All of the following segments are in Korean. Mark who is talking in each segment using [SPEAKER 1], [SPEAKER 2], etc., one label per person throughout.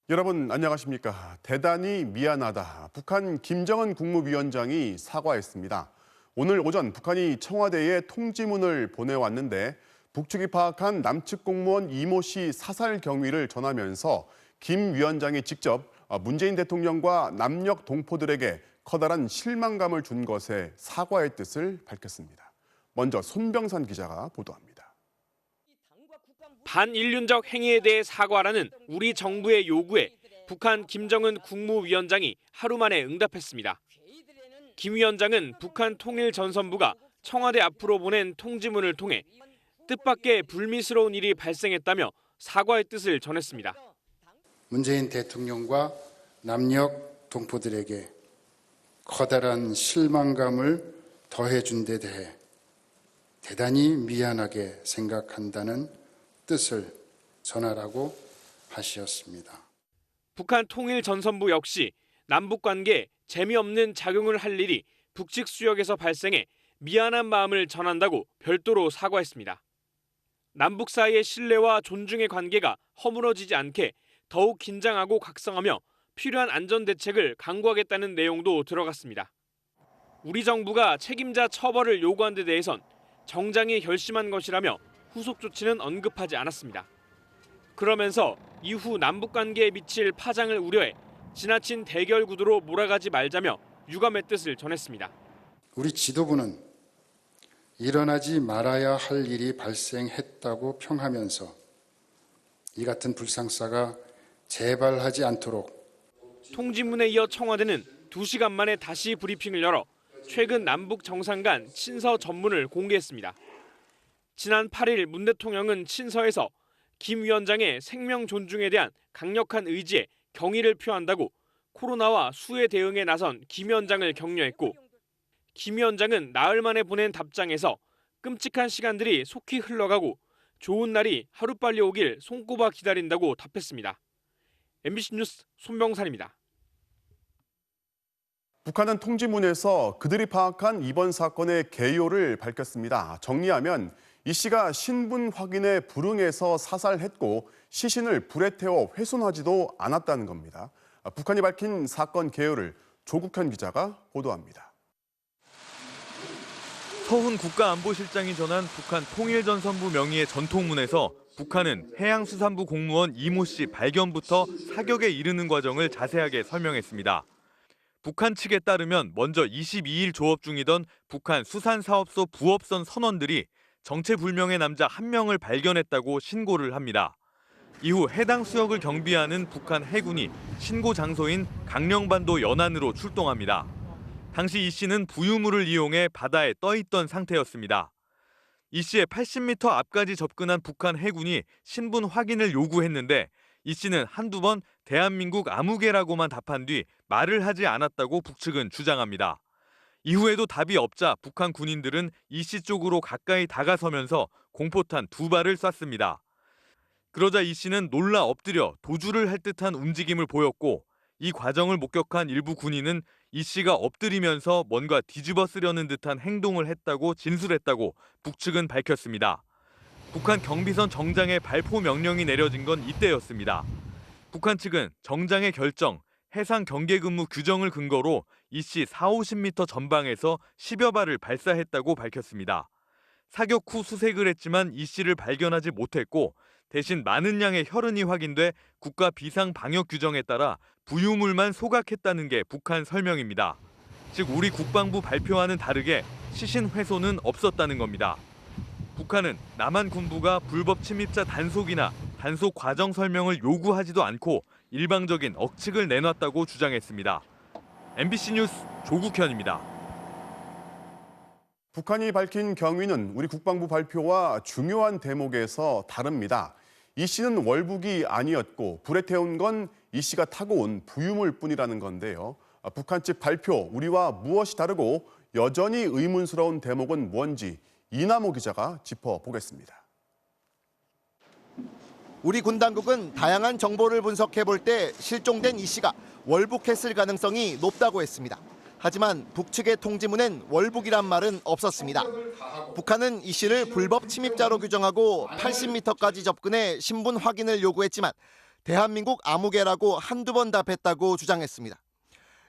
[SPEAKER 1] 여러분 안녕하십니까? 대단히 미안하다. 북한 김정은 국무위원장이 사과했습니다. 오늘 오전 북한이 청와대에 통지문을 보내왔는데 북측이 파악한 남측 공무원 이모 씨 사살 경위를 전하면서 김 위원장이 직접 문재인 대통령과 남녘 동포들에게 커다란 실망감을 준 것에 사과의 뜻을 밝혔습니다. 먼저 손병산 기자가 보도합니다.
[SPEAKER 2] 반인륜적 행위에 대해 사과라는 우리 정부의 요구에 북한 김정은 국무위원장이 하루 만에 응답했습니다. 김 위원장은 북한 통일전선부가 청와대 앞으로 보낸 통지문을 통해 뜻밖의 불미스러운 일이 발생했다며 사과의 뜻을 전했습니다.
[SPEAKER 3] 문재인 대통령과 남녘 동포들에게 커다란 실망감을 더해준 데 대해 대단히 미안하게 생각한다는 뜻을 전하라고 하셨습니다.
[SPEAKER 2] 북한 통일전선부 역시 남북관계에 재미없는 작용을 할 일이 북측 수역에서 발생해 미안한 마음을 전한다고 별도로 사과했습니다. 남북 사이의 신뢰와 존중의 관계가 허물어지지 않게 더욱 긴장하고 각성하며 필요한 안전대책을 강구하겠다는 내용도 들어갔습니다. 우리 정부가 책임자 처벌을 요구한 데 대해선 정장이 결심한 것이라며 후속 조치는 언급하지 않았습니다. 그러면서 이후 남북관계에 미칠 파장을 우려해 지나친 대결 구도로 몰아가지 말자며 유감의 뜻을 전했습니다.
[SPEAKER 3] 우리 지도부는 일어나지 말아야 할 일이 발생했다고 평하면서 이 같은 불상사가 재발하지 않도록
[SPEAKER 2] 통지문에 이어 청와대는 2시간 만에 다시 브리핑을 열어 최근 남북 정상 간 친서 전문을 공개했습니다. 지난 8일 문 대통령은 친서에서 김 위원장의 생명 존중에 대한 강력한 의지에 경의를 표한다고 코로나와 수해 대응에 나선 김 위원장을 격려했고, 김 위원장은 나흘 만에 보낸 답장에서 끔찍한 시간들이 속히 흘러가고 좋은 날이 하루빨리 오길 손꼽아 기다린다고 답했습니다. MBC 뉴스 손병산입니다.
[SPEAKER 1] 북한은 통지문에서 그들이 파악한 이번 사건의 개요를 밝혔습니다. 정리하면 이 씨가 신분 확인에 불응해서 사살했고 시신을 불에 태워 훼손하지도 않았다는 겁니다. 북한이 밝힌 사건 개요를 조국현 기자가 보도합니다.
[SPEAKER 4] 서훈 국가안보실장이 전한 북한 통일전선부 명의의 전통문에서 북한은 해양수산부 공무원 이모 씨 발견부터 사격에 이르는 과정을 자세하게 설명했습니다. 북한 측에 따르면 먼저 22일 조업 중이던 북한 수산사업소 부업선 선원들이 정체불명의 남자 1명을 발견했다고 신고를 합니다. 이후 해당 수역을 경비하는 북한 해군이 신고 장소인 강령반도 연안으로 출동합니다. 당시 이 씨는 부유물을 이용해 바다에 떠있던 상태였습니다. 이 씨의 80m 앞까지 접근한 북한 해군이 신분 확인을 요구했는데 이 씨는 한두 번 대한민국 아무개라고만 답한 뒤 말을 하지 않았다고 북측은 주장합니다. 이후에도 답이 없자 북한 군인들은 이 씨 쪽으로 가까이 다가서면서 공포탄 2발을 쐈습니다. 그러자 이 씨는 놀라 엎드려 도주를 할 듯한 움직임을 보였고 이 과정을 목격한 일부 군인은 이 씨가 엎드리면서 뭔가 뒤집어 쓰려는 듯한 행동을 했다고 진술했다고 북측은 밝혔습니다. 북한 경비선 정장에 발포 명령이 내려진 건 이때였습니다. 북한 측은 정장의 결정, 해상 경계 근무 규정을 근거로 이 씨 40-50m 전방에서 10여 발을 발사했다고 밝혔습니다. 사격 후 수색을 했지만 이 씨를 발견하지 못했고 대신 많은 양의 혈흔이 확인돼 국가 비상 방역 규정에 따라 부유물만 소각했다는 게 북한 설명입니다. 즉 우리 국방부 발표와는 다르게 시신 훼손은 없었다는 겁니다. 북한은 남한 군부가 불법 침입자 단속이나 단속 과정 설명을 요구하지도 않고 일방적인 억측을 내놨다고 주장했습니다. MBC 뉴스 조국현입니다.
[SPEAKER 1] 북한이 밝힌 경위는 우리 국방부 발표와 중요한 대목에서 다릅니다. 이 씨는 월북이 아니었고 불에 태운 건 이 씨가 타고 온 부유물 뿐이라는 건데요. 북한 측 발표, 우리와 무엇이 다르고 여전히 의문스러운 대목은 뭔지 이남호 기자가 짚어보겠습니다.
[SPEAKER 5] 우리 군 당국은 다양한 정보를 분석해 볼 때 실종된 이 씨가 월북했을 가능성이 높다고 했습니다. 하지만 북측의 통지문엔 월북이란 말은 없었습니다. 북한은 이 씨를 불법 침입자로 규정하고 80m까지 접근해 신분 확인을 요구했지만 대한민국 아무개라고 한두 번 답했다고 주장했습니다.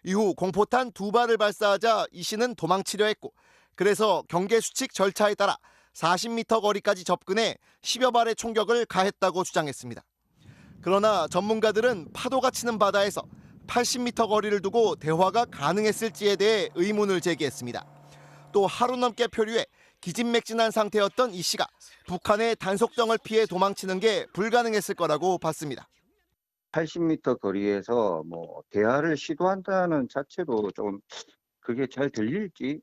[SPEAKER 5] 이후 공포탄 2발을 발사하자 이 씨는 도망치려 했고 그래서 경계수칙 절차에 따라 40m 거리까지 접근해 10여 발의 총격을 가했다고 주장했습니다. 그러나 전문가들은 파도가 치는 바다에서 80m 거리를 두고 대화가 가능했을지에 대해 의문을 제기했습니다. 또 하루 넘게 표류해 기진맥진한 상태였던 이 씨가 북한의 단속정을 피해 도망치는 게 불가능했을 거라고 봤습니다.
[SPEAKER 6] 80m 거리에서 대화를 시도한다는 자체도 좀 그게 잘 들릴지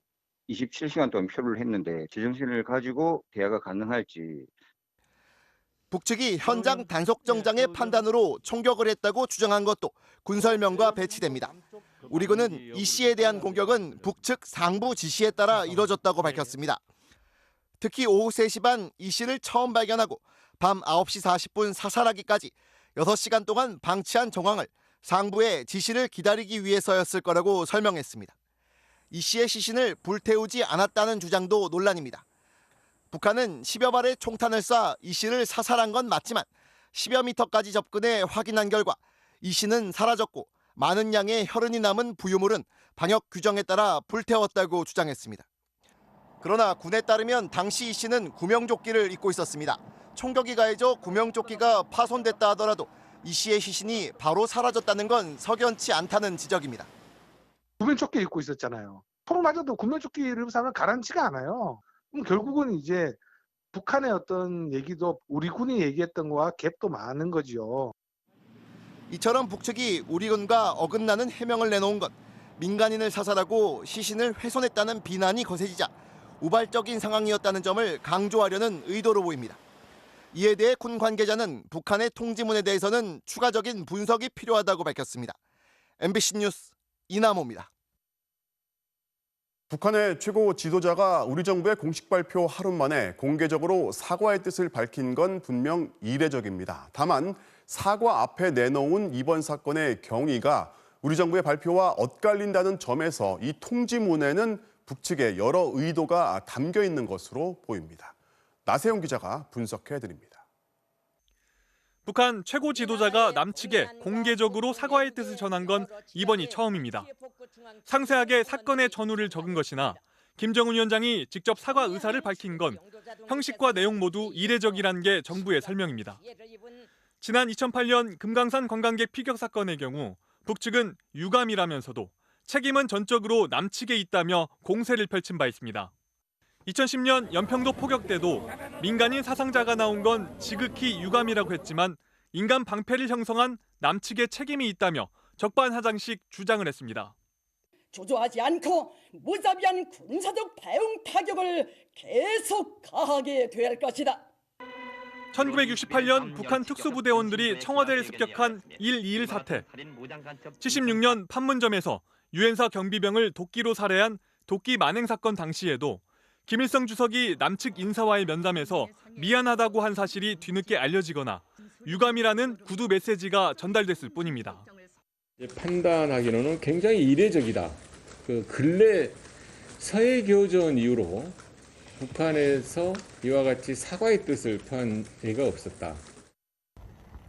[SPEAKER 6] 27시간 동안 표류를 했는데 제정신을 가지고 대화가 가능할지.
[SPEAKER 5] 북측이 현장 단속정장의 판단으로 총격을 했다고 주장한 것도 군설명과 배치됩니다. 우리 군은 이 씨에 대한 공격은 북측 상부 지시에 따라 이뤄졌다고 밝혔습니다. 특히 오후 3시 반 이 씨를 처음 발견하고 밤 9시 40분 사살하기까지 6시간 동안 방치한 정황을 상부의 지시를 기다리기 위해서였을 거라고 설명했습니다. 이 씨의 시신을 불태우지 않았다는 주장도 논란입니다. 북한은 10여 발의 총탄을 쏴 이 씨를 사살한 건 맞지만 10여 미터까지 접근해 확인한 결과 이 씨는 사라졌고 많은 양의 혈흔이 남은 부유물은 방역 규정에 따라 불태웠다고 주장했습니다. 그러나 군에 따르면 당시 이 씨는 구명조끼를 입고 있었습니다. 총격이 가해져 구명조끼가 파손됐다 하더라도 이 씨의 시신이 바로 사라졌다는 건 석연치 않다는 지적입니다.
[SPEAKER 7] 구명조끼 입고 있었잖아요. 서로 맞아도 구명조끼를 입은 사람은 가라앉지가 않아요. 그럼 결국은 이제 북한의 어떤 얘기도 우리 군이 얘기했던 거와 갭도 많은 거지요.
[SPEAKER 5] 이처럼 북측이 우리 군과 어긋나는 해명을 내놓은 건 민간인을 사살하고 시신을 훼손했다는 비난이 거세지자 우발적인 상황이었다는 점을 강조하려는 의도로 보입니다. 이에 대해 군 관계자는 북한의 통지문에 대해서는 추가적인 분석이 필요하다고 밝혔습니다. MBC 뉴스 이남호입니다.
[SPEAKER 1] 북한의 최고 지도자가 우리 정부의 공식 발표 하루 만에 공개적으로 사과의 뜻을 밝힌 건 분명 이례적입니다. 다만 사과 앞에 내놓은 이번 사건의 경위가 우리 정부의 발표와 엇갈린다는 점에서 이 통지문에는 북측의 여러 의도가 담겨 있는 것으로 보입니다. 나세영 기자가 분석해드립니다.
[SPEAKER 4] 북한 최고 지도자가 남측에 공개적으로 사과의 뜻을 전한 건 이번이 처음입니다. 상세하게 사건의 전후를 적은 것이나 김정은 위원장이 직접 사과 의사를 밝힌 건 형식과 내용 모두 이례적이란 게 정부의 설명입니다. 지난 2008년 금강산 관광객 피격 사건의 경우 북측은 유감이라면서도 책임은 전적으로 남측에 있다며 공세를 펼친 바 있습니다. 2010년 연평도 포격 때도 민간인 사상자가 나온 건 지극히 유감이라고 했지만 인간 방패를 형성한 남측의 책임이 있다며 적반하장식 주장을 했습니다.
[SPEAKER 8] 주저하지 않고 무자비한 군사적 배ung 타격을 계속 가하게 될 것이다.
[SPEAKER 4] 1968년 북한 특수부대원들이 청와대를 습격한 1.21 사태. 76년 판문점에서 유엔사 경비병을 도끼로 살해한 도끼 만행 사건 당시에도 김일성 주석이 남측 인사와의 면담에서 미안하다고 한 사실이 뒤늦게 알려지거나 유감이라는 구두 메시지가 전달됐을 뿐입니다.
[SPEAKER 9] 판단하기로는 굉장히 이례적이다. 근래 서해교전 이후로 북한에서 이와 같이 사과의 뜻을 표한 예가 없었다.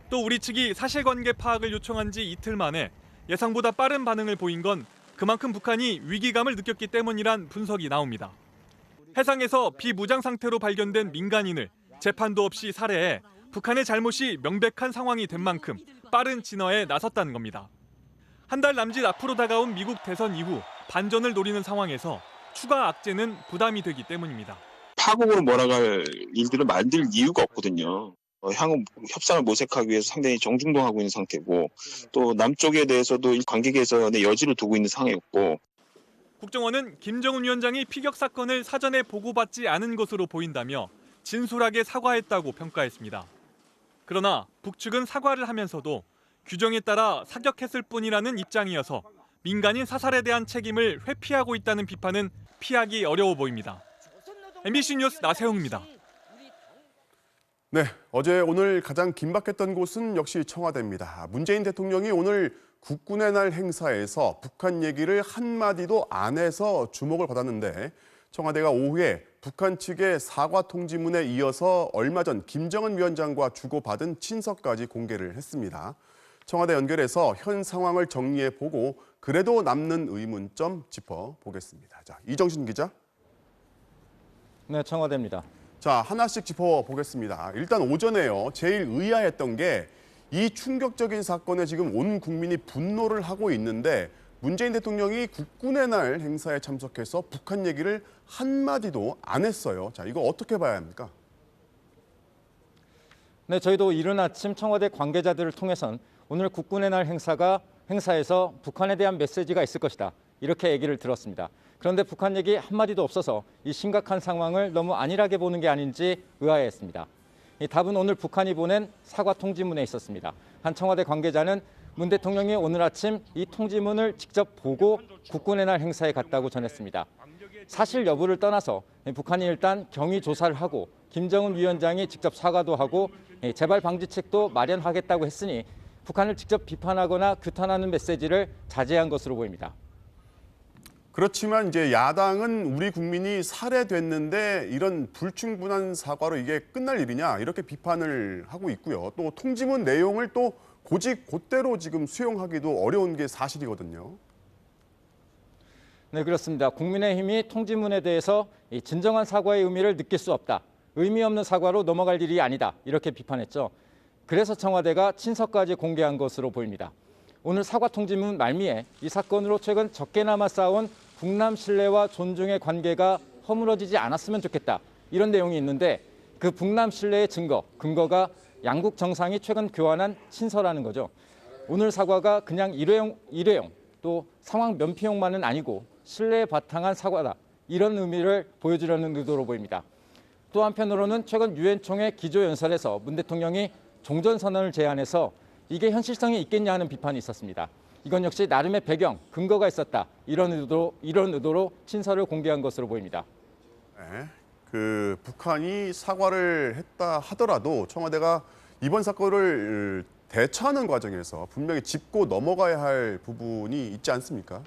[SPEAKER 4] 또 우리 측이 사실관계 파악을 요청한 지 이틀 만에 예상보다 빠른 반응을 보인 건 그만큼 북한이 위기감을 느꼈기 때문이란 분석이 나옵니다. 해상에서 비무장 상태로 발견된 민간인을 재판도 없이 살해해 북한의 잘못이 명백한 상황이 된 만큼 빠른 진화에 나섰다는 겁니다. 한 달 남짓 앞으로 다가온 미국 대선 이후 반전을 노리는 상황에서 추가 악재는 부담이 되기 때문입니다.
[SPEAKER 10] 파국으로 몰아갈 일들을 만들 이유가 없거든요. 향후 협상을 모색하기 위해서 상당히 정중동하고 있는 상태고 또 남쪽에 대해서도 관계 개선의 여지를 두고 있는 상황이었고
[SPEAKER 4] 국정원은 김정은 위원장이 피격 사건을 사전에 보고받지 않은 것으로 보인다며 진솔하게 사과했다고 평가했습니다. 그러나 북측은 사과를 하면서도 규정에 따라 사격했을 뿐이라는 입장이어서 민간인 사살에 대한 책임을 회피하고 있다는 비판은 피하기 어려워 보입니다. MBC 뉴스 나세웅입니다.
[SPEAKER 1] 네, 어제 오늘 가장 긴박했던 곳은 역시 청와대입니다. 문재인 대통령이 오늘 국군의 날 행사에서 북한 얘기를 한마디도 안 해서 주목을 받았는데 청와대가 오후에 북한 측의 사과 통지문에 이어서 얼마 전 김정은 위원장과 주고받은 친서까지 공개를 했습니다. 청와대 연결해서 현 상황을 정리해보고 그래도 남는 의문점 짚어보겠습니다. 자, 이정신 기자.
[SPEAKER 11] 네, 청와대입니다.
[SPEAKER 1] 자, 하나씩 짚어보겠습니다. 일단 오전에요. 제일 의아했던 게 이 충격적인 사건에 지금 온 국민이 분노를 하고 있는데 문재인 대통령이 국군의 날 행사에 참석해서 북한 얘기를 한마디도 안 했어요. 자, 이거 어떻게 봐야 합니까?
[SPEAKER 11] 네, 저희도 이른 아침 청와대 관계자들을 통해선 오늘 국군의 날 행사에서 북한에 대한 메시지가 있을 것이다. 이렇게 얘기를 들었습니다. 그런데 북한 얘기 한마디도 없어서 이 심각한 상황을 너무 안일하게 보는 게 아닌지 의아해했습니다. 이 답은 오늘 북한이 보낸 사과 통지문에 있었습니다. 한 청와대 관계자는 문 대통령이 오늘 아침 이 통지문을 직접 보고 국군의 날 행사에 갔다고 전했습니다. 사실 여부를 떠나서 북한이 일단 경위 조사를 하고 김정은 위원장이 직접 사과도 하고 재발 방지책도 마련하겠다고 했으니 북한을 직접 비판하거나 규탄하는 메시지를 자제한 것으로 보입니다.
[SPEAKER 1] 그렇지만 이제 야당은 우리 국민이 살해됐는데 이런 불충분한 사과로 이게 끝날 일이냐 이렇게 비판을 하고 있고요. 또 통지문 내용을 또 곧대로 지금 수용하기도 어려운 게 사실이거든요.
[SPEAKER 11] 네, 그렇습니다. 국민의힘이 통지문에 대해서 이 진정한 사과의 의미를 느낄 수 없다. 의미 없는 사과로 넘어갈 일이 아니다. 이렇게 비판했죠. 그래서 청와대가 친서까지 공개한 것으로 보입니다. 오늘 사과 통지문 말미에 이 사건으로 최근 적게나마 쌓아온 북남 신뢰와 존중의 관계가 허물어지지 않았으면 좋겠다. 이런 내용이 있는데 그 북남 신뢰의 근거가 양국 정상이 최근 교환한 친서라는 거죠. 오늘 사과가 그냥 일회용 또 상황 면피용만은 아니고 신뢰에 바탕한 사과다. 이런 의미를 보여주려는 의도로 보입니다. 또 한편으로는 최근 유엔 총회 기조연설에서 문 대통령이 종전선언을 제안해서 이게 현실성이 있겠냐 하는 비판이 있었습니다. 이건 역시 나름의 배경, 근거가 있었다. 이런 의도로 친서를 공개한 것으로 보입니다.
[SPEAKER 1] 네, 북한이 사과를 했다 하더라도 청와대가 이번 사건을 대처하는 과정에서 분명히 짚고 넘어가야 할 부분이 있지 않습니까?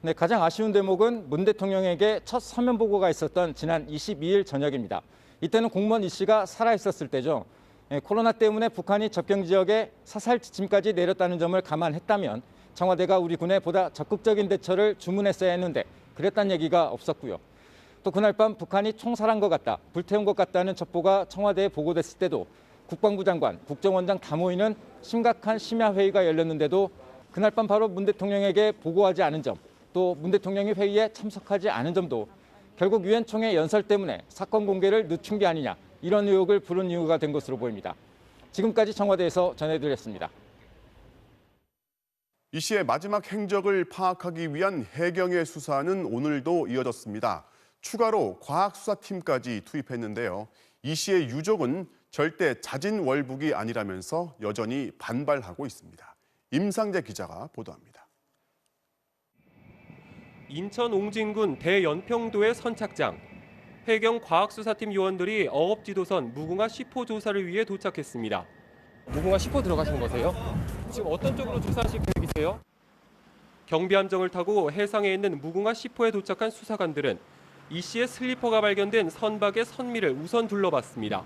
[SPEAKER 11] 네, 가장 아쉬운 대목은 문 대통령에게 첫 서면 보고가 있었던 지난 22일 저녁입니다. 이때는 공무원 이 씨가 살아있었을 때죠. 코로나 때문에 북한이 접경 지역에 사살 지침까지 내렸다는 점을 감안했다면 청와대가 우리 군에 보다 적극적인 대처를 주문했어야 했는데 그랬다는 얘기가 없었고요. 또 그날 밤 북한이 총살한 것 같다, 불태운 것 같다는 첩보가 청와대에 보고됐을 때도 국방부 장관, 국정원장 다 모이는 심각한 심야 회의가 열렸는데도 그날 밤 바로 문 대통령에게 보고하지 않은 점, 또 문 대통령이 회의에 참석하지 않은 점도 결국 유엔 총회 연설 때문에 사건 공개를 늦춘 게 아니냐, 이런 의혹을 부른 이유가 된 것으로 보입니다. 지금까지 청와대에서 전해드렸습니다.
[SPEAKER 1] 이 씨의 마지막 행적을 파악하기 위한 해경의 수사는 오늘도 이어졌습니다. 추가로 과학수사팀까지 투입했는데요. 이 씨의 유족은 절대 자진월북이 아니라면서 여전히 반발하고 있습니다. 임상재 기자가 보도합니다.
[SPEAKER 12] 인천 옹진군 대연평도의 선착장. 해경 과학수사팀 요원들이 어업지도선 무궁화 10호 조사를 위해 도착했습니다. 무궁화 10호 들어가신 거세요? 지금 어떤 쪽으로 조사하실 계획이세요? 경비함정을 타고 해상에 있는 무궁화 10호에 도착한 수사관들은 이 씨의 슬리퍼가 발견된 선박의 선미를 우선 둘러봤습니다.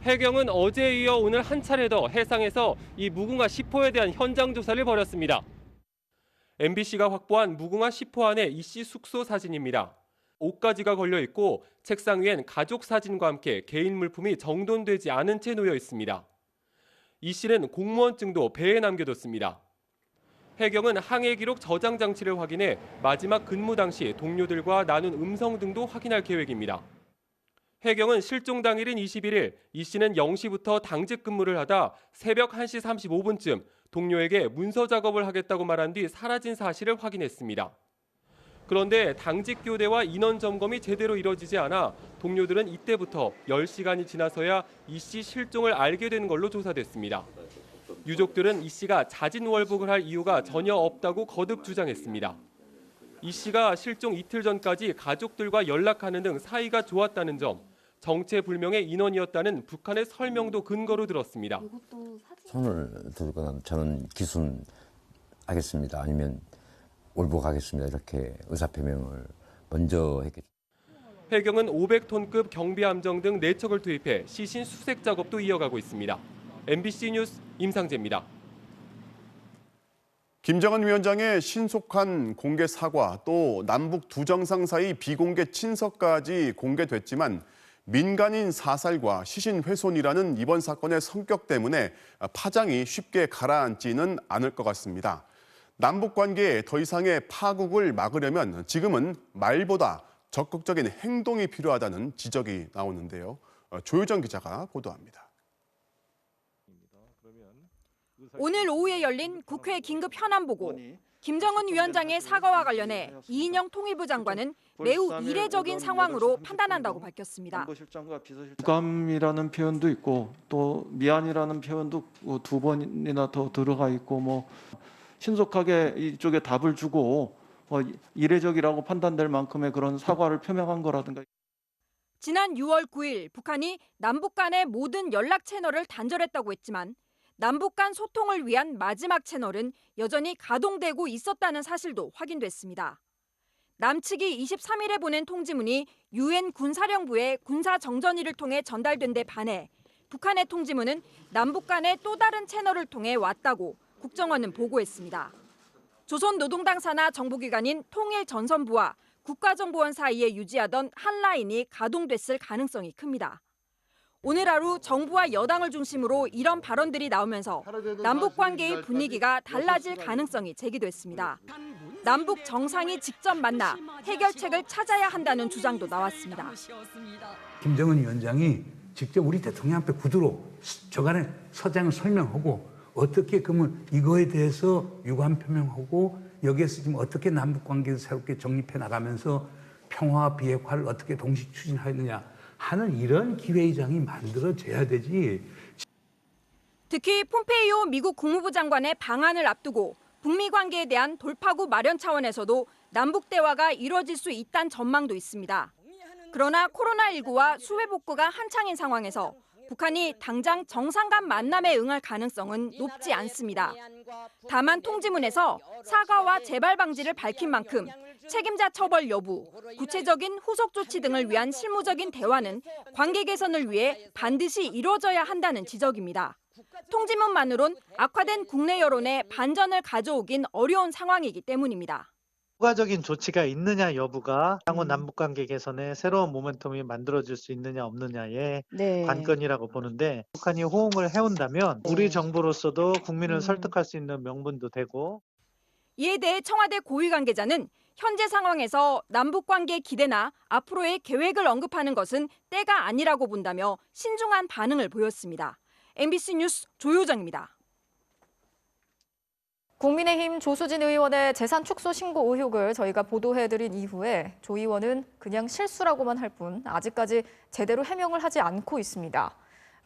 [SPEAKER 12] 해경은 어제에 이어 오늘 한 차례 더 해상에서 이 무궁화 10호에 대한 현장 조사를 벌였습니다. MBC가 확보한 무궁화 10호 안에 이 씨 숙소 사진입니다. 옷가지가 걸려 있고 책상 위엔 가족 사진과 함께 개인 물품이 정돈되지 않은 채 놓여 있습니다. 이 씨는 공무원증도 배에 남겨뒀습니다. 해경은 항해 기록 저장 장치를 확인해 마지막 근무 당시 동료들과 나눈 음성 등도 확인할 계획입니다. 해경은 실종 당일인 21일 이 씨는 0시부터 당직 근무를 하다 새벽 1시 35분쯤 동료에게 문서 작업을 하겠다고 말한 뒤 사라진 사실을 확인했습니다. 그런데 당직 교대와 인원 점검이 제대로 이뤄지지 않아 동료들은 이때부터 10시간이 지나서야 이 씨 실종을 알게 된 걸로 조사됐습니다. 유족들은 이 씨가 자진월북을 할 이유가 전혀 없다고 거듭 주장했습니다. 이 씨가 실종 이틀 전까지 가족들과 연락하는 등 사이가 좋았다는 점, 정체불명의 인원이었다는 북한의 설명도 근거로 들었습니다.
[SPEAKER 13] 손을 들거나 저는 기순하겠습니다. 아니면 월북하겠습니다. 이렇게 의사표명을 먼저 했겠죠.
[SPEAKER 12] 해경은 500톤급 경비함정 등 4척을 투입해 시신 수색 작업도 이어가고 있습니다. MBC 뉴스 임상재입니다.
[SPEAKER 1] 김정은 위원장의 신속한 공개 사과, 또 남북 두 정상 사이 비공개 친서까지 공개됐지만 민간인 사살과 시신 훼손이라는 이번 사건의 성격 때문에 파장이 쉽게 가라앉지는 않을 것 같습니다. 남북 관계에 더 이상의 파국을 막으려면 지금은 말보다 적극적인 행동이 필요하다는 지적이 나오는데요. 조효정 기자가 보도합니다.
[SPEAKER 14] 오늘 오후에 열린 국회 긴급 현안보고, 김정은 위원장의 사과와 관련해 이인영 통일부 장관은 매우 이례적인 상황으로 판단한다고 밝혔습니다.
[SPEAKER 15] 유감이라는 표현도 있고 또 미안이라는 표현도 2번이나 더 들어가 있고 신속하게 이쪽에 답을 주고 이례적이라고 판단될 만큼의 그런 사과를 표명한 거라든가.
[SPEAKER 14] 지난 6월 9일 북한이 남북 간의 모든 연락 채널을 단절했다고 했지만 남북 간 소통을 위한 마지막 채널은 여전히 가동되고 있었다는 사실도 확인됐습니다. 남측이 23일에 보낸 통지문이 유엔 군사령부의 군사정전위를 통해 전달된 데 반해 북한의 통지문은 남북 간의 또 다른 채널을 통해 왔다고 국정원은 보고했습니다. 조선노동당 산하 정보기관인 통일전선부와 국가정보원 사이에 유지하던 한 라인이 가동됐을 가능성이 큽니다. 오늘 하루 정부와 여당을 중심으로 이런 발언들이 나오면서 남북 관계의 분위기가 달라질 가능성이 제기됐습니다. 남북 정상이 직접 만나 해결책을 찾아야 한다는 주장도 나왔습니다.
[SPEAKER 16] 김정은 위원장이 직접 우리 대통령 앞에 구두로 저간의 서장을 설명하고 어떻게 그러면 이거에 대해서 유감 표명하고 여기에서 지금 어떻게 남북 관계를 새롭게 정립해 나가면서 평화 비핵화를 어떻게 동시 추진하느냐 하는 이런 기회의장이 만들어져야 되지.
[SPEAKER 14] 특히 폼페이오 미국 국무부 장관의 방한을 앞두고 북미 관계에 대한 돌파구 마련 차원에서도 남북 대화가 이뤄질 수 있다는 전망도 있습니다. 그러나 코로나19와 수해 복구가 한창인 상황에서 북한이 당장 정상 간 만남에 응할 가능성은 높지 않습니다. 다만 통지문에서 사과와 재발 방지를 밝힌 만큼 책임자 처벌 여부, 구체적인 후속 조치 등을 위한 실무적인 대화는 관계 개선을 위해 반드시 이루어져야 한다는 지적입니다. 통지문만으론 악화된 국내 여론에 반전을 가져오긴 어려운 상황이기 때문입니다.
[SPEAKER 17] 추가적인 조치가 있느냐 여부가 향후 남북관계 개선에 새로운 모멘텀이 만들어질 수 있느냐 없느냐의 관건이라고 보는데 북한이 호응을 해온다면 우리 정부로서도 국민을 설득할 수 있는 명분도 되고.
[SPEAKER 14] 이에 대해 청와대 고위 관계자는 현재 상황에서 남북관계 기대나 앞으로의 계획을 언급하는 것은 때가 아니라고 본다며 신중한 반응을 보였습니다. MBC 뉴스 조효정입니다.
[SPEAKER 18] 국민의힘 조수진 의원의 재산 축소 신고 의혹을 저희가 보도해드린 이후에 조 의원은 그냥 실수라고만 할 뿐 아직까지 제대로 해명을 하지 않고 있습니다.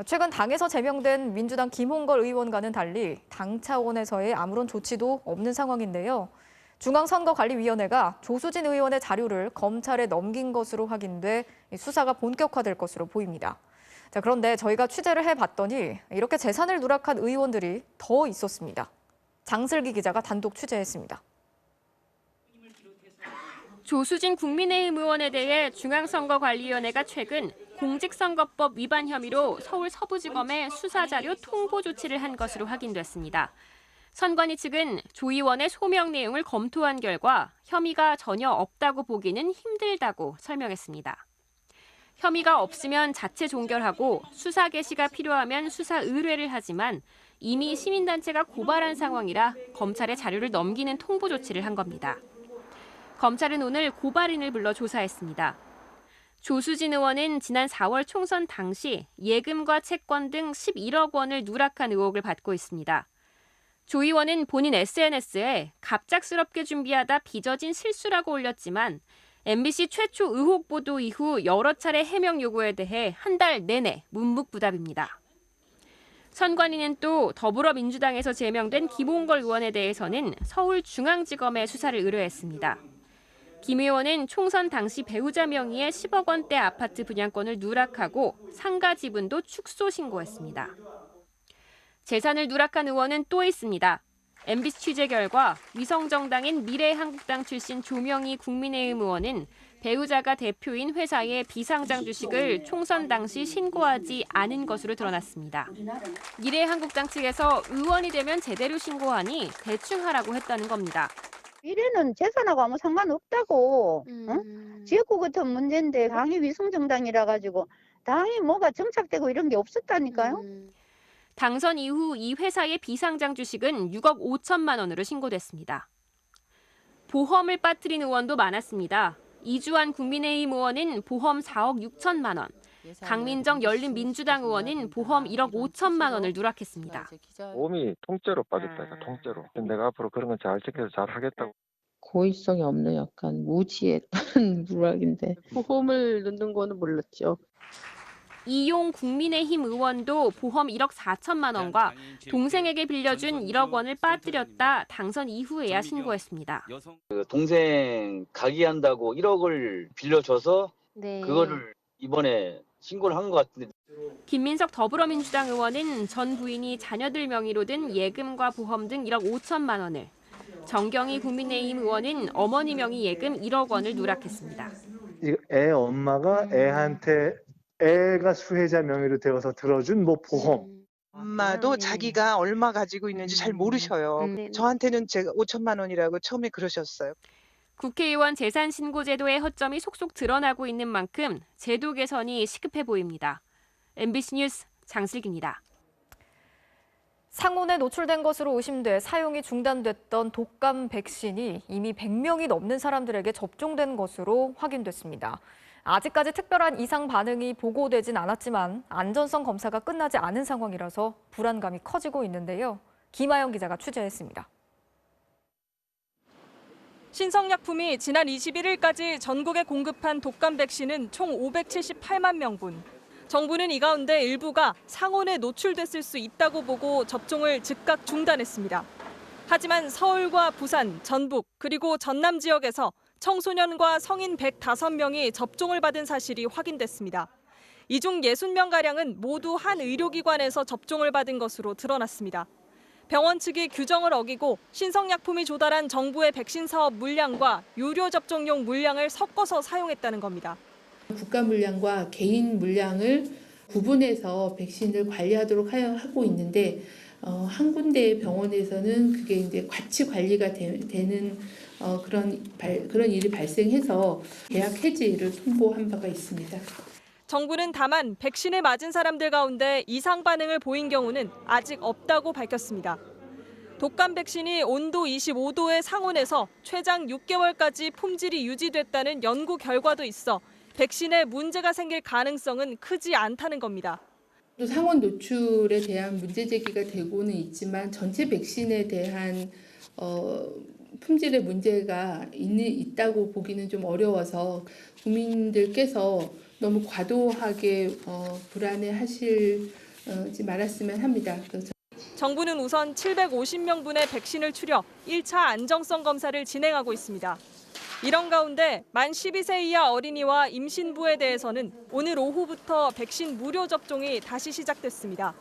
[SPEAKER 18] 최근 당에서 제명된 민주당 김홍걸 의원과는 달리 당 차원에서의 아무런 조치도 없는 상황인데요. 중앙선거관리위원회가 조수진 의원의 자료를 검찰에 넘긴 것으로 확인돼 수사가 본격화될 것으로 보입니다. 그런데 저희가 취재를 해봤더니 이렇게 재산을 누락한 의원들이 더 있었습니다. 장슬기 기자가 단독 취재했습니다.
[SPEAKER 19] 조수진 국민의힘 의원에 대해 중앙선거관리위원회가 최근 공직선거법 위반 혐의로 서울 서부지검에 수사자료 통보 조치를 한 것으로 확인됐습니다. 선관위 측은 조 의원의 소명 내용을 검토한 결과 혐의가 전혀 없다고 보기는 힘들다고 설명했습니다. 혐의가 없으면 자체 종결하고 수사 개시가 필요하면 수사 의뢰를 하지만 이미 시민단체가 고발한 상황이라 검찰에 자료를 넘기는 통보 조치를 한 겁니다. 검찰은 오늘 고발인을 불러 조사했습니다. 조수진 의원은 지난 4월 총선 당시 예금과 채권 등 11억 원을 누락한 의혹을 받고 있습니다. 조 의원은 본인 SNS에 갑작스럽게 준비하다 빚어진 실수라고 올렸지만 MBC 최초 의혹 보도 이후 여러 차례 해명 요구에 대해 한 달 내내 묵묵부답입니다. 선관위는 또 더불어민주당에서 제명된 김홍걸 의원에 대해서는 서울중앙지검에 수사를 의뢰했습니다. 김 의원은 총선 당시 배우자 명의의 10억 원대 아파트 분양권을 누락하고 상가 지분도 축소 신고했습니다. 재산을 누락한 의원은 또 있습니다. MBC 취재 결과 위성정당인 미래한국당 출신 조명희 국민의힘 의원은 배우자가 대표인 회사의 비상장 주식을 총선 당시 신고하지 않은 것으로 드러났습니다. 미래한국당 측에서 의원이 되면 제대로 신고하니 대충 하라고 했다는 겁니다.
[SPEAKER 20] 미래는 재산하고 아무 상관없다고. 응? 지역구 같은 문제인데 당이 위성정당이라 가지고 당이 뭐가 정착되고 이런 게 없었다니까요.
[SPEAKER 19] 당선 이후 이 회사의 비상장 주식은 6억 5천만 원으로 신고됐습니다. 보험을 빠뜨린 의원도 많았습니다. 이주환 국민의힘 의원은 보험 4억 6천만 원, 강민정 열린민주당 의원은 보험 1억 5천만 원을 누락했습니다.
[SPEAKER 21] 보험이 통째로 빠졌다니까, 통째로. 내가 앞으로 그런 건 잘 지켜서 잘 하겠다고.
[SPEAKER 22] 고의성이 없는 약간 무지했던 누락인데 보험을 넣는 거는 몰랐죠.
[SPEAKER 19] 이용 국민의힘 의원도 보험 1억 4천만 원과 동생에게 빌려준 1억 원을 빠뜨렸다 당선 이후에야 신고했습니다.
[SPEAKER 23] 동생 가기한다고 1억을 빌려줘서
[SPEAKER 22] 네.
[SPEAKER 23] 그거를 이번에 신고를 한 것 같은데.
[SPEAKER 19] 김민석 더불어민주당 의원은 전 부인이 자녀들 명의로 든 예금과 보험 등 1억 5천만 원을, 정경희 국민의힘 의원은 어머니 명의 예금 1억 원을 누락했습니다.
[SPEAKER 24] 애 엄마가 애한테 애가 수혜자 명의로 되어서 들어준 뭐 보험.
[SPEAKER 25] 엄마도 자기가 얼마 가지고 있는지 잘 모르셔요. 저한테는 제가 5천만 원이라고 처음에 그러셨어요.
[SPEAKER 19] 국회의원 재산신고제도의 허점이 속속 드러나고 있는 만큼 제도 개선이 시급해 보입니다. MBC 뉴스 장슬기입니다.
[SPEAKER 18] 상온에 노출된 것으로 의심돼 사용이 중단됐던 독감 백신이 이미 100명이 넘는 사람들에게 접종된 것으로 확인됐습니다. 아직까지 특별한 이상 반응이 보고되진 않았지만 안전성 검사가 끝나지 않은 상황이라서 불안감이 커지고 있는데요. 김아영 기자가 취재했습니다.
[SPEAKER 26] 신성약품이 지난 21일까지 전국에 공급한 독감 백신은 총 578만 명분. 정부는 이 가운데 일부가 상온에 노출됐을 수 있다고 보고 접종을 즉각 중단했습니다. 하지만 서울과 부산, 전북, 그리고 전남 지역에서 청소년과 성인 105명이 접종을 받은 사실이 확인됐습니다. 이 중 60명가량은 모두 한 의료기관에서 접종을 받은 것으로 드러났습니다. 병원 측이 규정을 어기고 신성약품이 조달한 정부의 백신 사업 물량과 유료 접종용 물량을 섞어서 사용했다는 겁니다.
[SPEAKER 22] 국가 물량과 개인 물량을 구분해서 백신을 관리하도록 하고 있는데 한 군데의 병원에서는 그게 이제 같이 관리가 되는 그런 일이 발생해서 계약 해지를 통보한 바가 있습니다.
[SPEAKER 26] 정부는 다만 백신을 맞은 사람들 가운데 이상 반응을 보인 경우는 아직 없다고 밝혔습니다. 독감 백신이 온도 25도의 상온에서 최장 6개월까지 품질이 유지됐다는 연구 결과도 있어 백신에 문제가 생길 가능성은 크지 않다는 겁니다.
[SPEAKER 22] 상온 노출에 대한 문제 제기가 되고는 있지만 전체 백신에 대한 품질의 문제가 있다고 보기는 좀 어려워서 국민들께서 너무 과도하게 불안해하시지 말았으면 합니다.
[SPEAKER 26] 정부는 우선 750명분의 백신을 추려 1차 안정성 검사를 진행하고 있습니다. 이런 가운데 만 12세 이하 어린이와 임신부에 대해서는 오늘 오후부터 백신 무료 접종이 다시 시작됐습니다.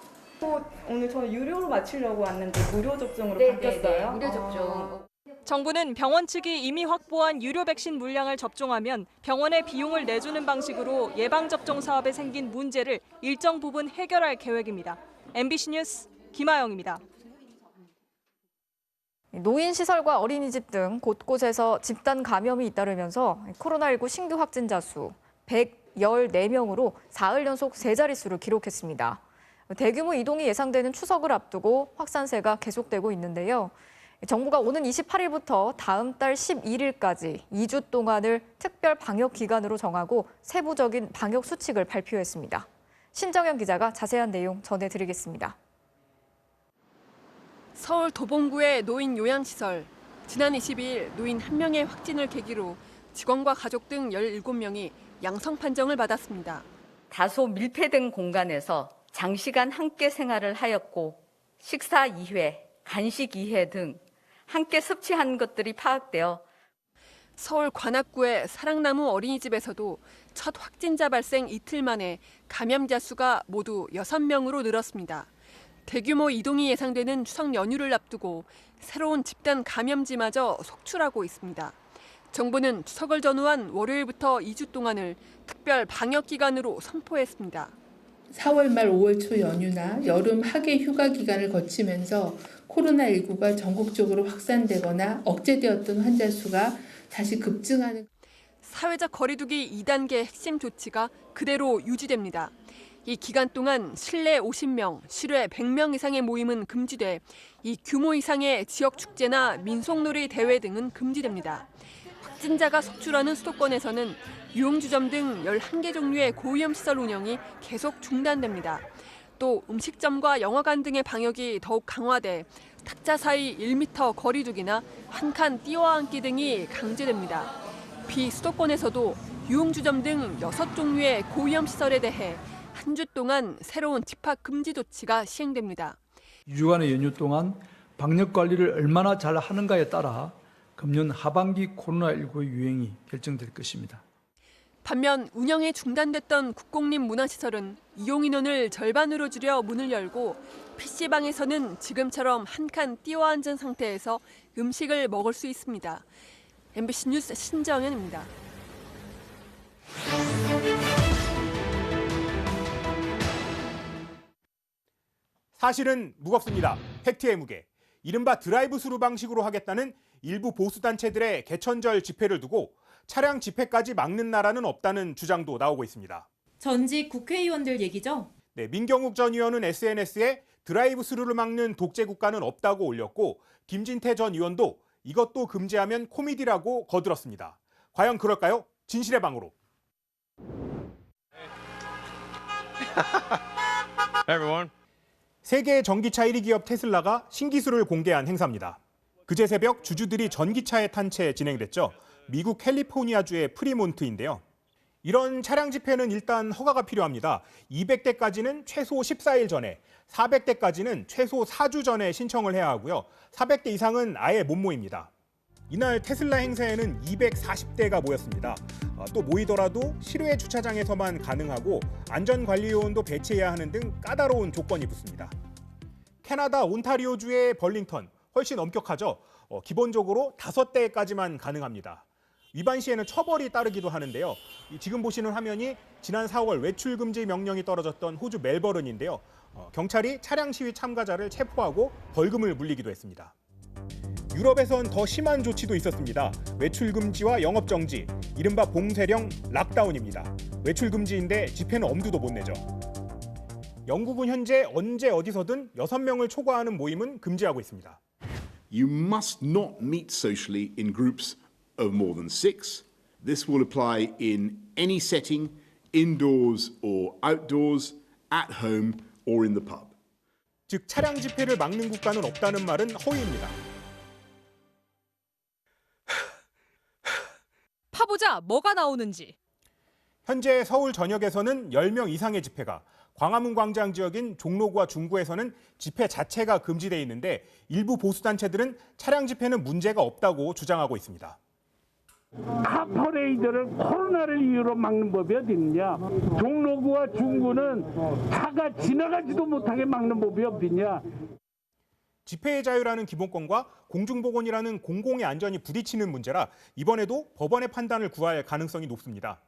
[SPEAKER 27] 오늘 저는 유료로 맞추려고 왔는데 무료 접종으로 바뀌었어요? 무료 접종.
[SPEAKER 26] 정부는 병원 측이 이미 확보한 유료 백신 물량을 접종하면 병원에 비용을 내주는 방식으로 예방접종 사업에 생긴 문제를 일정 부분 해결할 계획입니다. MBC 뉴스 김아영입니다.
[SPEAKER 18] 노인시설과 어린이집 등 곳곳에서 집단 감염이 잇따르면서 코로나19 신규 확진자 수 114명으로 사흘 연속 세 자릿수를 기록했습니다. 대규모 이동이 예상되는 추석을 앞두고 확산세가 계속되고 있는데요. 정부가 오는 28일부터 다음 달 11일까지 2주 동안을 특별 방역 기간으로 정하고 세부적인 방역 수칙을 발표했습니다. 신정현 기자가 자세한 내용 전해드리겠습니다.
[SPEAKER 28] 서울 도봉구의 노인 요양시설. 지난 22일 노인 1명의 확진을 계기로 직원과 가족 등 17명이 양성 판정을 받았습니다.
[SPEAKER 29] 다소 밀폐된 공간에서 장시간 함께 생활을 하였고 식사 이회, 간식 이해 등 함께 섭취한 것들이 파악되어
[SPEAKER 28] 서울 관악구의 사랑나무 어린이집에서도 첫 확진자 발생 이틀 만에 감염자 수가 모두 6명으로 늘었습니다. 대규모 이동이 예상되는 추석 연휴를 앞두고 새로운 집단 감염지마저 속출하고 있습니다. 정부는 추석을 전후한 월요일부터 2주 동안을 특별 방역 기간으로 선포했습니다.
[SPEAKER 22] 4월 말 5월 초 연휴나 여름 하계 휴가 기간을 거치면서 코로나19가 전국적으로 확산되거나 억제되었던 환자 수가 다시 급증하는
[SPEAKER 28] 사회적 거리두기 2단계 핵심 조치가 그대로 유지됩니다. 이 기간 동안 실내 50명, 실외 100명 이상의 모임은 금지돼 이 규모 이상의 지역 축제나 민속놀이 대회 등은 금지됩니다. 확진자가 속출하는 수도권에서는 유흥주점 등 11개 종류의 고위험 시설 운영이 계속 중단됩니다. 또 음식점과 영화관 등의 방역이 더욱 강화돼 탁자 사이 1m 거리두기나 한 칸 띄어앉기 등이 강제됩니다. 비수도권에서도 유흥주점 등 6종류의 고위험 시설에 대해 한 주 동안 새로운 집합 금지 조치가 시행됩니다.
[SPEAKER 2] 2주간의 연휴 동안 방역 관리를 얼마나 잘 하는가에 따라 금년 하반기 코로나19 유행이 결정될 것입니다.
[SPEAKER 28] 반면 운영이 중단됐던 국공립 문화시설은 이용 인원을 절반으로 줄여 문을 열고 PC방에서는 지금처럼 한 칸 띄어앉은 상태에서 음식을 먹을 수 있습니다. MBC 뉴스 신정현입니다.
[SPEAKER 3] 사실은 무겁습니다. 팩트의 무게. 이른바 드라이브 스루 방식으로 하겠다는 일부 보수단체들의 개천절 집회를 두고 차량 집회까지 막는 나라는 없다는 주장도 나오고 있습니다.
[SPEAKER 4] 전직 국회의원들 얘기죠?
[SPEAKER 3] 네, 민경욱 전 의원은 SNS에 드라이브 스루를 막는 독재 국가는 없다고 올렸고 김진태 전 의원도 이것도 금지하면 코미디라고 거들었습니다. 과연 그럴까요? 진실의 방으로.
[SPEAKER 5] Everyone.
[SPEAKER 3] 세계 전기차 1위 기업 테슬라가 신기술을 공개한 행사입니다. 그제 새벽 주주들이 전기차에 탄 채 진행됐죠. 미국 캘리포니아주의 프리몬트인데요. 이런 차량 집회는 일단 허가가 필요합니다. 200대까지는 최소 14일 전에, 400대까지는 최소 4주 전에 신청을 해야 하고요. 400대 이상은 아예 못 모입니다. 이날 테슬라 행사에는 240대가 모였습니다. 또 모이더라도 실외 주차장에서만 가능하고 안전관리요원도 배치해야 하는 등 까다로운 조건이 붙습니다. 캐나다 온타리오주의 벌링턴, 훨씬 엄격하죠. 기본적으로 5대까지만 가능합니다. 위반 시에는 처벌이 따르기도 하는데요. 지금 보시는 화면이 지난 4월 외출 금지 명령이 떨어졌던 호주 멜버른인데요. 경찰이 차량 시위 참가자를 체포하고 벌금을 물리기도 했습니다. 유럽에선 더 심한 조치도 있었습니다. 외출 금지와 영업 정지, 이른바 봉쇄령 락다운입니다. 외출 금지인데 집회는 엄두도 못 내죠. 영국은 현재 언제 어디서든 6명을 초과하는 모임은 금지하고 있습니다.
[SPEAKER 6] You must not meet socially in groups of more than 6. This will apply in any setting, indoors or outdoors, at home or in the pub.
[SPEAKER 3] 즉 차량 집회를 막는 국가는 없다는 말은 허위입니다.
[SPEAKER 26] 파보자 뭐가 나오는지.
[SPEAKER 3] 현재 서울 전역에서는 10명 이상의 집회가, 광화문 광장 지역인 종로구와 중구에서는 집회 자체가 금지돼 있는데 일부 보수단체들은 차량 집회는 문제가 없다고 주장하고 있습니다.
[SPEAKER 7] 카퍼레이드를 코로나를 이유로 막는 법이 어디 있느냐. 종로구와 중구는 차가 지나가지도 못하게 막는 법이 어디 있냐.
[SPEAKER 3] 집회의 자유라는 기본권과 공중보건이라는 공공의 안전이 부딪히는 문제라 이번에도 법원의 판단을 구할 가능성이 높습니다.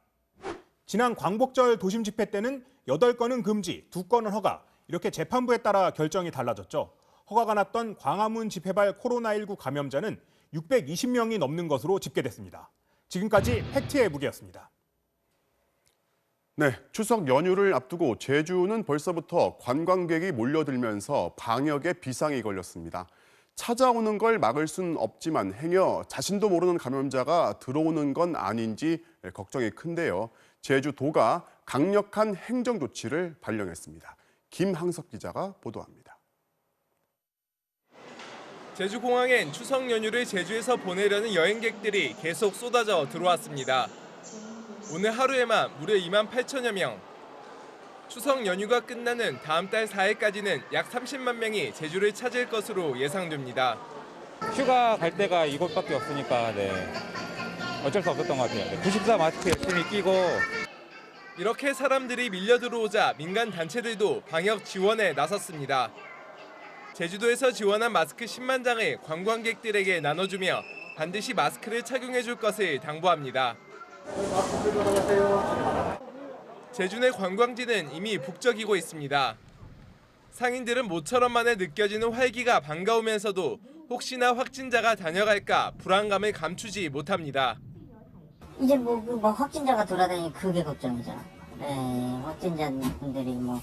[SPEAKER 3] 지난 광복절 도심 집회 때는 8건은 금지, 2건은 허가, 이렇게 재판부에 따라 결정이 달라졌죠. 허가가 났던 광화문 집회발 코로나19 감염자는 620명이 넘는 것으로 집계됐습니다. 지금까지 팩트의 무게였습니다.
[SPEAKER 1] 네, 추석 연휴를 앞두고 제주는 벌써부터 관광객이 몰려들면서 방역에 비상이 걸렸습니다. 찾아오는 걸 막을 수는 없지만 행여 자신도 모르는 감염자가 들어오는 건 아닌지 걱정이 큰데요. 제주도가 강력한 행정 조치를 발령했습니다. 김항석 기자가 보도합니다.
[SPEAKER 8] 제주공항엔 추석 연휴를 제주에서 보내려는 여행객들이 계속 쏟아져 들어왔습니다. 오늘 하루에만 무려 2만 8천여 명. 추석 연휴가 끝나는 다음 달 4일까지는 약 30만 명이 제주를 찾을 것으로 예상됩니다.
[SPEAKER 9] 휴가 갈 데가 이곳밖에 없으니까 어쩔 수 없었던 것 같아요. 94 마스크 열심히 끼고.
[SPEAKER 8] 이렇게 사람들이 밀려 들어오자 민간 단체들도 방역 지원에 나섰습니다. 제주도에서 지원한 마스크 10만 장을 관광객들에게 나눠주며 반드시 마스크를 착용해 줄 것을 당부합니다. 제주 내 관광지는 이미 북적이고 있습니다. 상인들은 모처럼 만에 느껴지는 활기가 반가우면서도 혹시나 확진자가 다녀갈까 불안감을 감추지 못합니다.
[SPEAKER 5] 이제 뭐 확진자가 돌아다니니 그게 걱정이죠. 네, 확진자분들이 뭐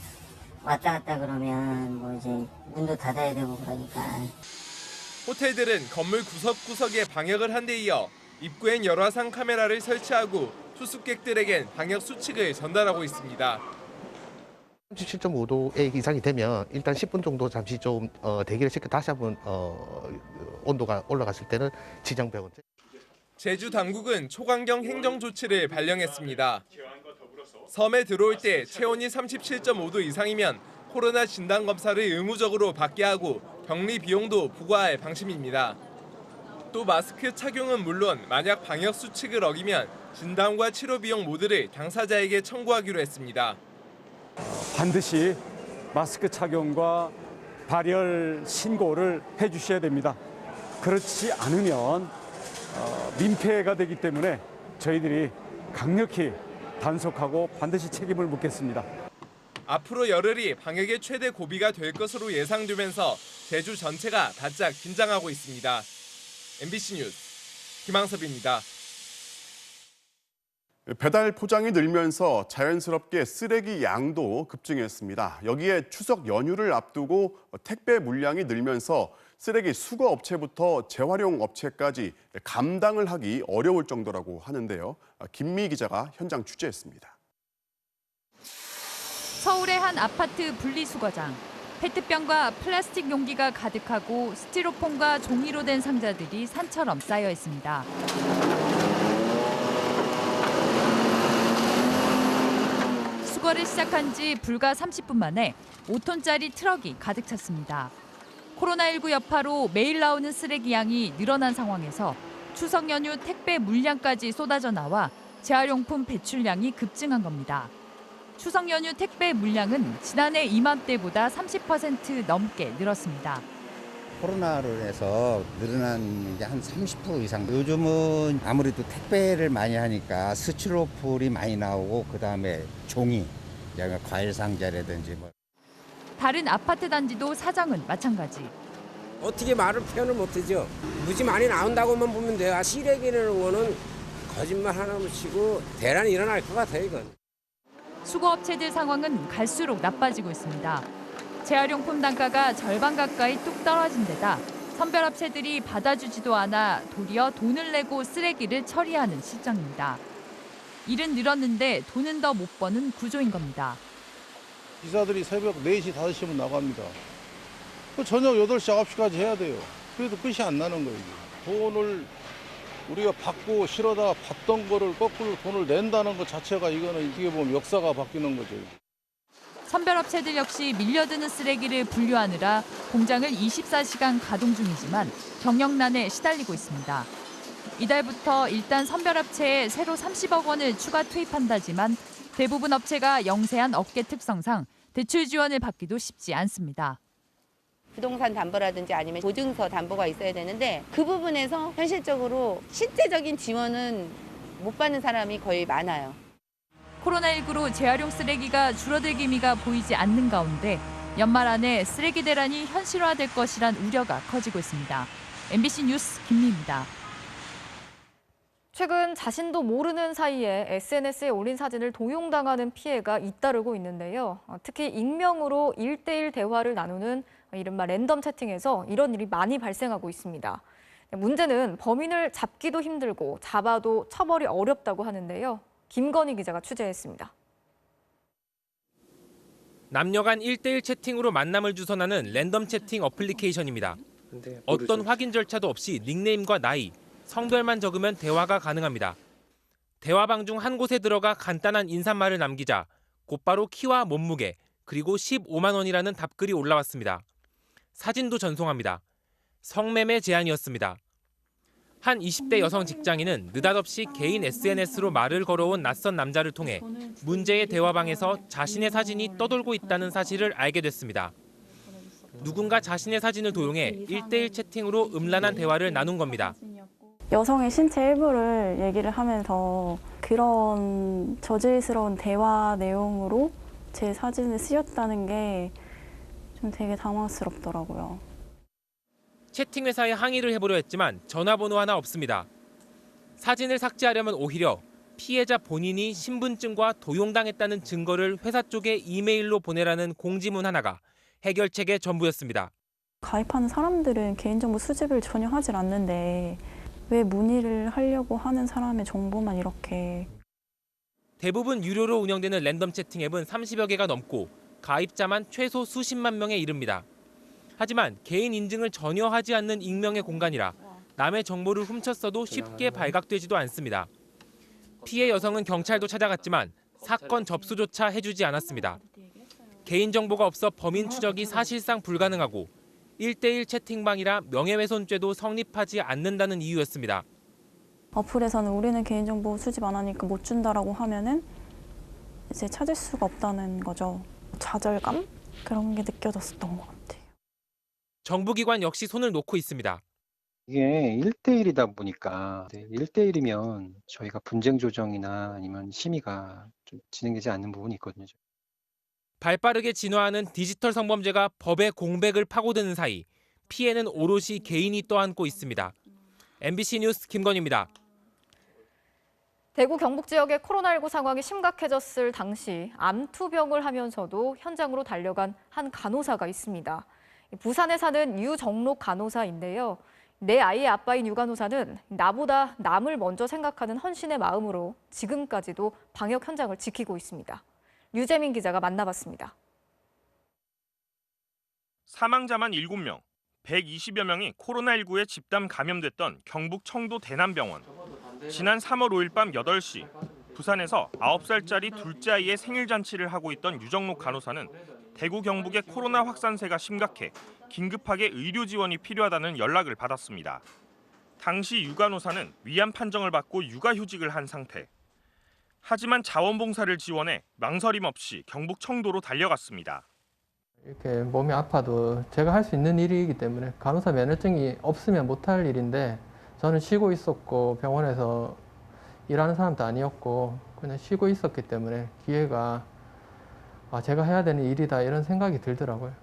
[SPEAKER 5] 왔다 갔다 그러면 뭐 이제 문도 닫아야 되고 그러니까.
[SPEAKER 8] 호텔들은 건물 구석구석에 방역을 한 데 이어 입구엔 열화상 카메라를 설치하고 투숙객들에겐 방역 수칙을 전달하고 있습니다.
[SPEAKER 10] 37.5도 이상이 되면 일단 10분 정도 잠시 좀 대기를 시켜 다시 한번 온도가 올라갔을 때는 지정병원.
[SPEAKER 8] 제주 당국은 초강경 행정 조치를 발령했습니다. 섬에 들어올 때 체온이 37.5도 이상이면 코로나 진단 검사를 의무적으로 받게 하고 격리 비용도 부과할 방침입니다. 또 마스크 착용은 물론 만약 방역 수칙을 어기면 진단과 치료 비용 모두를 당사자에게 청구하기로 했습니다.
[SPEAKER 11] 반드시 마스크 착용과 발열 신고를 해주셔야 됩니다. 그렇지 않으면 민폐가 되기 때문에 저희들이 강력히 단속하고 반드시 책임을 묻겠습니다.
[SPEAKER 8] 앞으로 열흘이 방역의 최대 고비가 될 것으로 예상되면서 제주 전체가 바짝 긴장하고 있습니다. MBC 뉴스 김항섭입니다.
[SPEAKER 1] 배달 포장이 늘면서 자연스럽게 쓰레기 양도 급증했습니다. 여기에 추석 연휴를 앞두고 택배 물량이 늘면서 쓰레기 수거 업체부터 재활용 업체까지 감당을 하기 어려울 정도라고 하는데요. 김미 기자가 현장 취재했습니다.
[SPEAKER 12] 서울의 한 아파트 분리수거장. 페트병과 플라스틱 용기가 가득하고 스티로폼과 종이로 된 상자들이 산처럼 쌓여 있습니다. 수거를 시작한 지 불과 30분 만에 5톤짜리 트럭이 가득 찼습니다. 코로나19 여파로 매일 나오는 쓰레기 양이 늘어난 상황에서 추석 연휴 택배 물량까지 쏟아져 나와 재활용품 배출량이 급증한 겁니다. 추석 연휴 택배 물량은 지난해 이맘때보다 30% 넘게 늘었습니다.
[SPEAKER 13] 코로나로 인해서 늘어난 게 한 30% 이상. 요즘은 아무래도 택배를 많이 하니까 스티로폼이 많이 나오고 그다음에 종이, 과일 상자라든지 뭐.
[SPEAKER 12] 다른 아파트 단지도 사정은 마찬가지.
[SPEAKER 14] 어떻게 말을 표현을 못하죠. 무지 많이 나온다고만 보면 돼요. 시래기라는 거는 거짓말 하나만 치고 대란이 일어날 것 같아요, 이건.
[SPEAKER 12] 수거업체들 상황은 갈수록 나빠지고 있습니다. 재활용품 단가가 절반 가까이 뚝 떨어진 데다 선별업체들이 받아주지도 않아 도리어 돈을 내고 쓰레기를 처리하는 실정입니다. 일은 늘었는데 돈은 더 못 버는 구조인 겁니다.
[SPEAKER 15] 기사들이 새벽 4시, 5시면 나갑니다. 저녁 8시, 9시까지 해야 돼요. 그래도 끝이 안 나는 거예요. 돈을 우리가 받고 실어다 받던 거를 거꾸로 돈을 낸다는 것 자체가 이거는 어떻게 보면 역사가 바뀌는 거죠.
[SPEAKER 12] 선별업체들 역시 밀려드는 쓰레기를 분류하느라 공장을 24시간 가동 중이지만 경영난에 시달리고 있습니다. 이달부터 일단 선별업체에 새로 30억 원을 추가 투입한다지만 대부분 업체가 영세한 업계 특성상 대출 지원을 받기도 쉽지 않습니다.
[SPEAKER 16] 부동산 담보라든지 아니면 보증서 담보가 있어야 되는데 그 부분에서 현실적으로 실제적인 지원은 못 받는 사람이 거의 많아요.
[SPEAKER 12] 코로나19로 재활용 쓰레기가 줄어들 기미가 보이지 않는 가운데 연말 안에 쓰레기 대란이 현실화될 것이란 우려가 커지고 있습니다. MBC 뉴스 김미입니다.
[SPEAKER 18] 최근 자신도 모르는 사이에 SNS에 올린 사진을 도용당하는 피해가 잇따르고 있는데요. 특히 익명으로 1대1 대화를 나누는 이른바 랜덤 채팅에서 이런 일이 많이 발생하고 있습니다. 문제는 범인을 잡기도 힘들고 잡아도 처벌이 어렵다고 하는데요. 김건희 기자가 취재했습니다.
[SPEAKER 17] 남녀 간 1대1 채팅으로 만남을 주선하는 랜덤 채팅 어플리케이션입니다. 어떤 확인 절차도 없이 닉네임과 나이, 성별만 적으면 대화가 가능합니다. 대화방 중 한 곳에 들어가 간단한 인사말을 남기자 곧바로 키와 몸무게, 그리고 15만 원이라는 답글이 올라왔습니다. 사진도 전송합니다. 성매매 제안이었습니다. 한 20대 여성 직장인은 느닷없이 개인 SNS로 말을 걸어온 낯선 남자를 통해 문제의 대화방에서 자신의 사진이 떠돌고 있다는 사실을 알게 됐습니다. 누군가 자신의 사진을 도용해 1대1 채팅으로 음란한 대화를 나눈 겁니다.
[SPEAKER 19] 여성의 신체 일부를 얘기를 하면서 그런 저질스러운 대화 내용으로 제 사진을 쓰였다는 게 좀 되게 당황스럽더라고요.
[SPEAKER 17] 채팅 회사에 항의를 해보려 했지만 전화번호 하나 없습니다. 사진을 삭제하려면 오히려 피해자 본인이 신분증과 도용당했다는 증거를 회사 쪽에 이메일로 보내라는 공지문 하나가 해결책의 전부였습니다.
[SPEAKER 19] 가입하는 사람들은 개인정보 수집을 전혀 하질 않는데 왜 문의를 하려고 하는 사람의 정보만 이렇게.
[SPEAKER 17] 대부분 유료로 운영되는 랜덤 채팅 앱은 30여 개가 넘고 가입자만 최소 수십만 명에 이릅니다. 하지만 개인 인증을 전혀 하지 않는 익명의 공간이라 남의 정보를 훔쳤어도 쉽게 발각되지도 않습니다. 피해 여성은 경찰도 찾아갔지만 사건 접수조차 해주지 않았습니다. 개인정보가 없어 범인 추적이 사실상 불가능하고 1대1 채팅방이라 명예훼손죄도 성립하지 않는다는 이유였습니다.
[SPEAKER 19] 어플에서는 우리는 개인정보 수집 안 하니까 못 준다라고 하면은 이제 찾을 수가 없다는 거죠. 좌절감? 그런 게 느껴졌었던 것 같아요.
[SPEAKER 17] 정부기관 역시 손을 놓고 있습니다.
[SPEAKER 20] 이게 1대1이다 보니까 1대1이면 저희가 분쟁 조정이나 아니면 심의가 좀 진행되지 않는 부분이 있거든요.
[SPEAKER 17] 발빠르게 진화하는 디지털 성범죄가 법의 공백을 파고드는 사이 피해는 오롯이 개인이 떠안고 있습니다. MBC 뉴스 김건희입니다.
[SPEAKER 18] 대구 경북 지역의 코로나19 상황이 심각해졌을 당시 암투병을 하면서도 현장으로 달려간 한 간호사가 있습니다. 부산에 사는 유정록 간호사인데요. 내 아이의 아빠인 유 간호사는 나보다 남을 먼저 생각하는 헌신의 마음으로 지금까지도 방역 현장을 지키고 있습니다. 류재민 기자가 만나봤습니다.
[SPEAKER 21] 사망자만 7명, 120여 명이 코로나19에 집단 감염됐던 경북 청도 대남병원. 지난 3월 5일 밤 8시 부산에서 9살짜리 둘째 아이의 생일 잔치를 하고 있던 유정록 간호사는 대구 경북의 코로나 확산세가 심각해 긴급하게 의료 지원이 필요하다는 연락을 받았습니다. 당시 유 간호사는 위암 판정을 받고 육아휴직을 한 상태. 하지만 자원봉사를 지원해 망설임 없이 경북 청도로 달려갔습니다.
[SPEAKER 22] 이렇게 몸이 아파도 제가 할 수 있는 일이기 때문에 간호사 면허증이 없으면 못할 일인데 저는 쉬고 있었고 병원에서 일하는 사람도 아니었고 그냥 쉬고 있었기 때문에 기회가 제가 해야 되는 일이다 이런 생각이 들더라고요.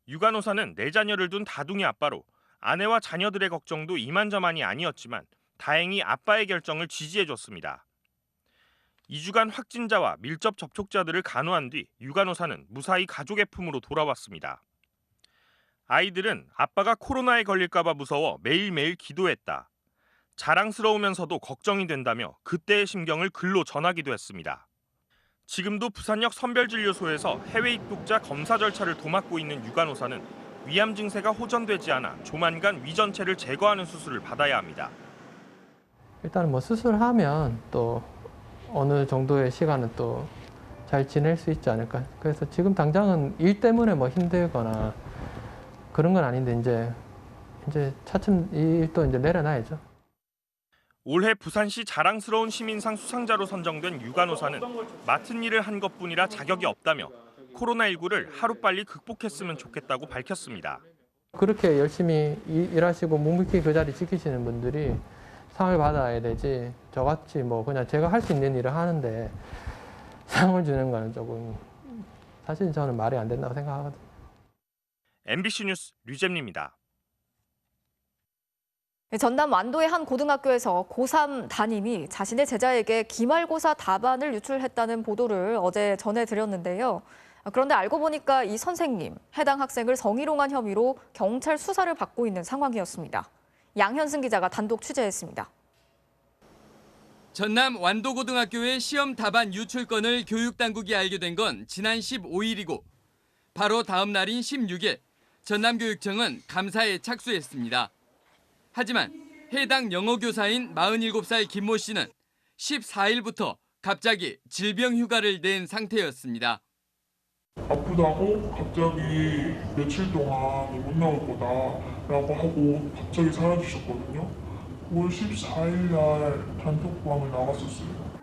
[SPEAKER 21] 유 간호사는 4자녀를 둔 다둥이 아빠로 아내와 자녀들의 걱정도 이만저만이 아니었지만 다행히 아빠의 결정을 지지해줬습니다. 2주간 확진자와 밀접 접촉자들을 간호한 뒤 유 간호사는 무사히 가족의 품으로 돌아왔습니다. 아이들은 아빠가 코로나에 걸릴까 봐 무서워 매일매일 기도했다. 자랑스러우면서도 걱정이 된다며 그때의 심경을 글로 전하기도 했습니다. 지금도 부산역 선별진료소에서 해외 입국자 검사 절차를 도맡고 있는 유 간호사는 위암 증세가 호전되지 않아 조만간 위전체를 제거하는 수술을 받아야 합니다.
[SPEAKER 22] 일단은 뭐 수술하면 또 어느 정도의 시간은 또 잘 지낼 수 있지 않을까. 그래서 지금 당장은 일 때문에 뭐 힘들거나 그런 건 아닌데 이제 차츰 이 일도 이제 내려놔야죠.
[SPEAKER 21] 올해 부산시 자랑스러운 시민상 수상자로 선정된 유 간호사는 맡은 일을 한 것뿐이라 자격이 없다며 코로나19를 하루빨리 극복했으면 좋겠다고 밝혔습니다.
[SPEAKER 22] 그렇게 열심히 일하시고 묵묵히 그 자리 지키시는 분들이 상을 받아야 되지 저같이 뭐 그냥 제가 할 수 있는 일을 하는데 상을 주는 거는 조금 사실 저는 말이 안 된다고 생각하거든요.
[SPEAKER 21] MBC 뉴스 류잼리입니다.
[SPEAKER 18] 전남 완도의 한 고등학교에서 고3 담임이 자신의 제자에게 기말고사 답안을 유출했다는 보도를 어제 전해드렸는데요. 그런데 알고 보니까 이 선생님, 해당 학생을 성희롱한 혐의로 경찰 수사를 받고 있는 상황이었습니다. 양현승 기자가 단독 취재했습니다.
[SPEAKER 23] 전남 완도고등학교의 시험 답안 유출 건을 교육당국이 알게 된 건 지난 15일이고 바로 다음 날인 16일 전남교육청은 감사에 착수했습니다. 하지만 해당 영어교사인 47살 김모 씨는 14일부터 갑자기 질병 휴가를 낸 상태였습니다.
[SPEAKER 24] 아프다고 갑자기 며칠 동안 못 나올 거다라고 하고 갑자기 사라지셨거든요. 5월 14일 날 단톡방을 나갔었어요.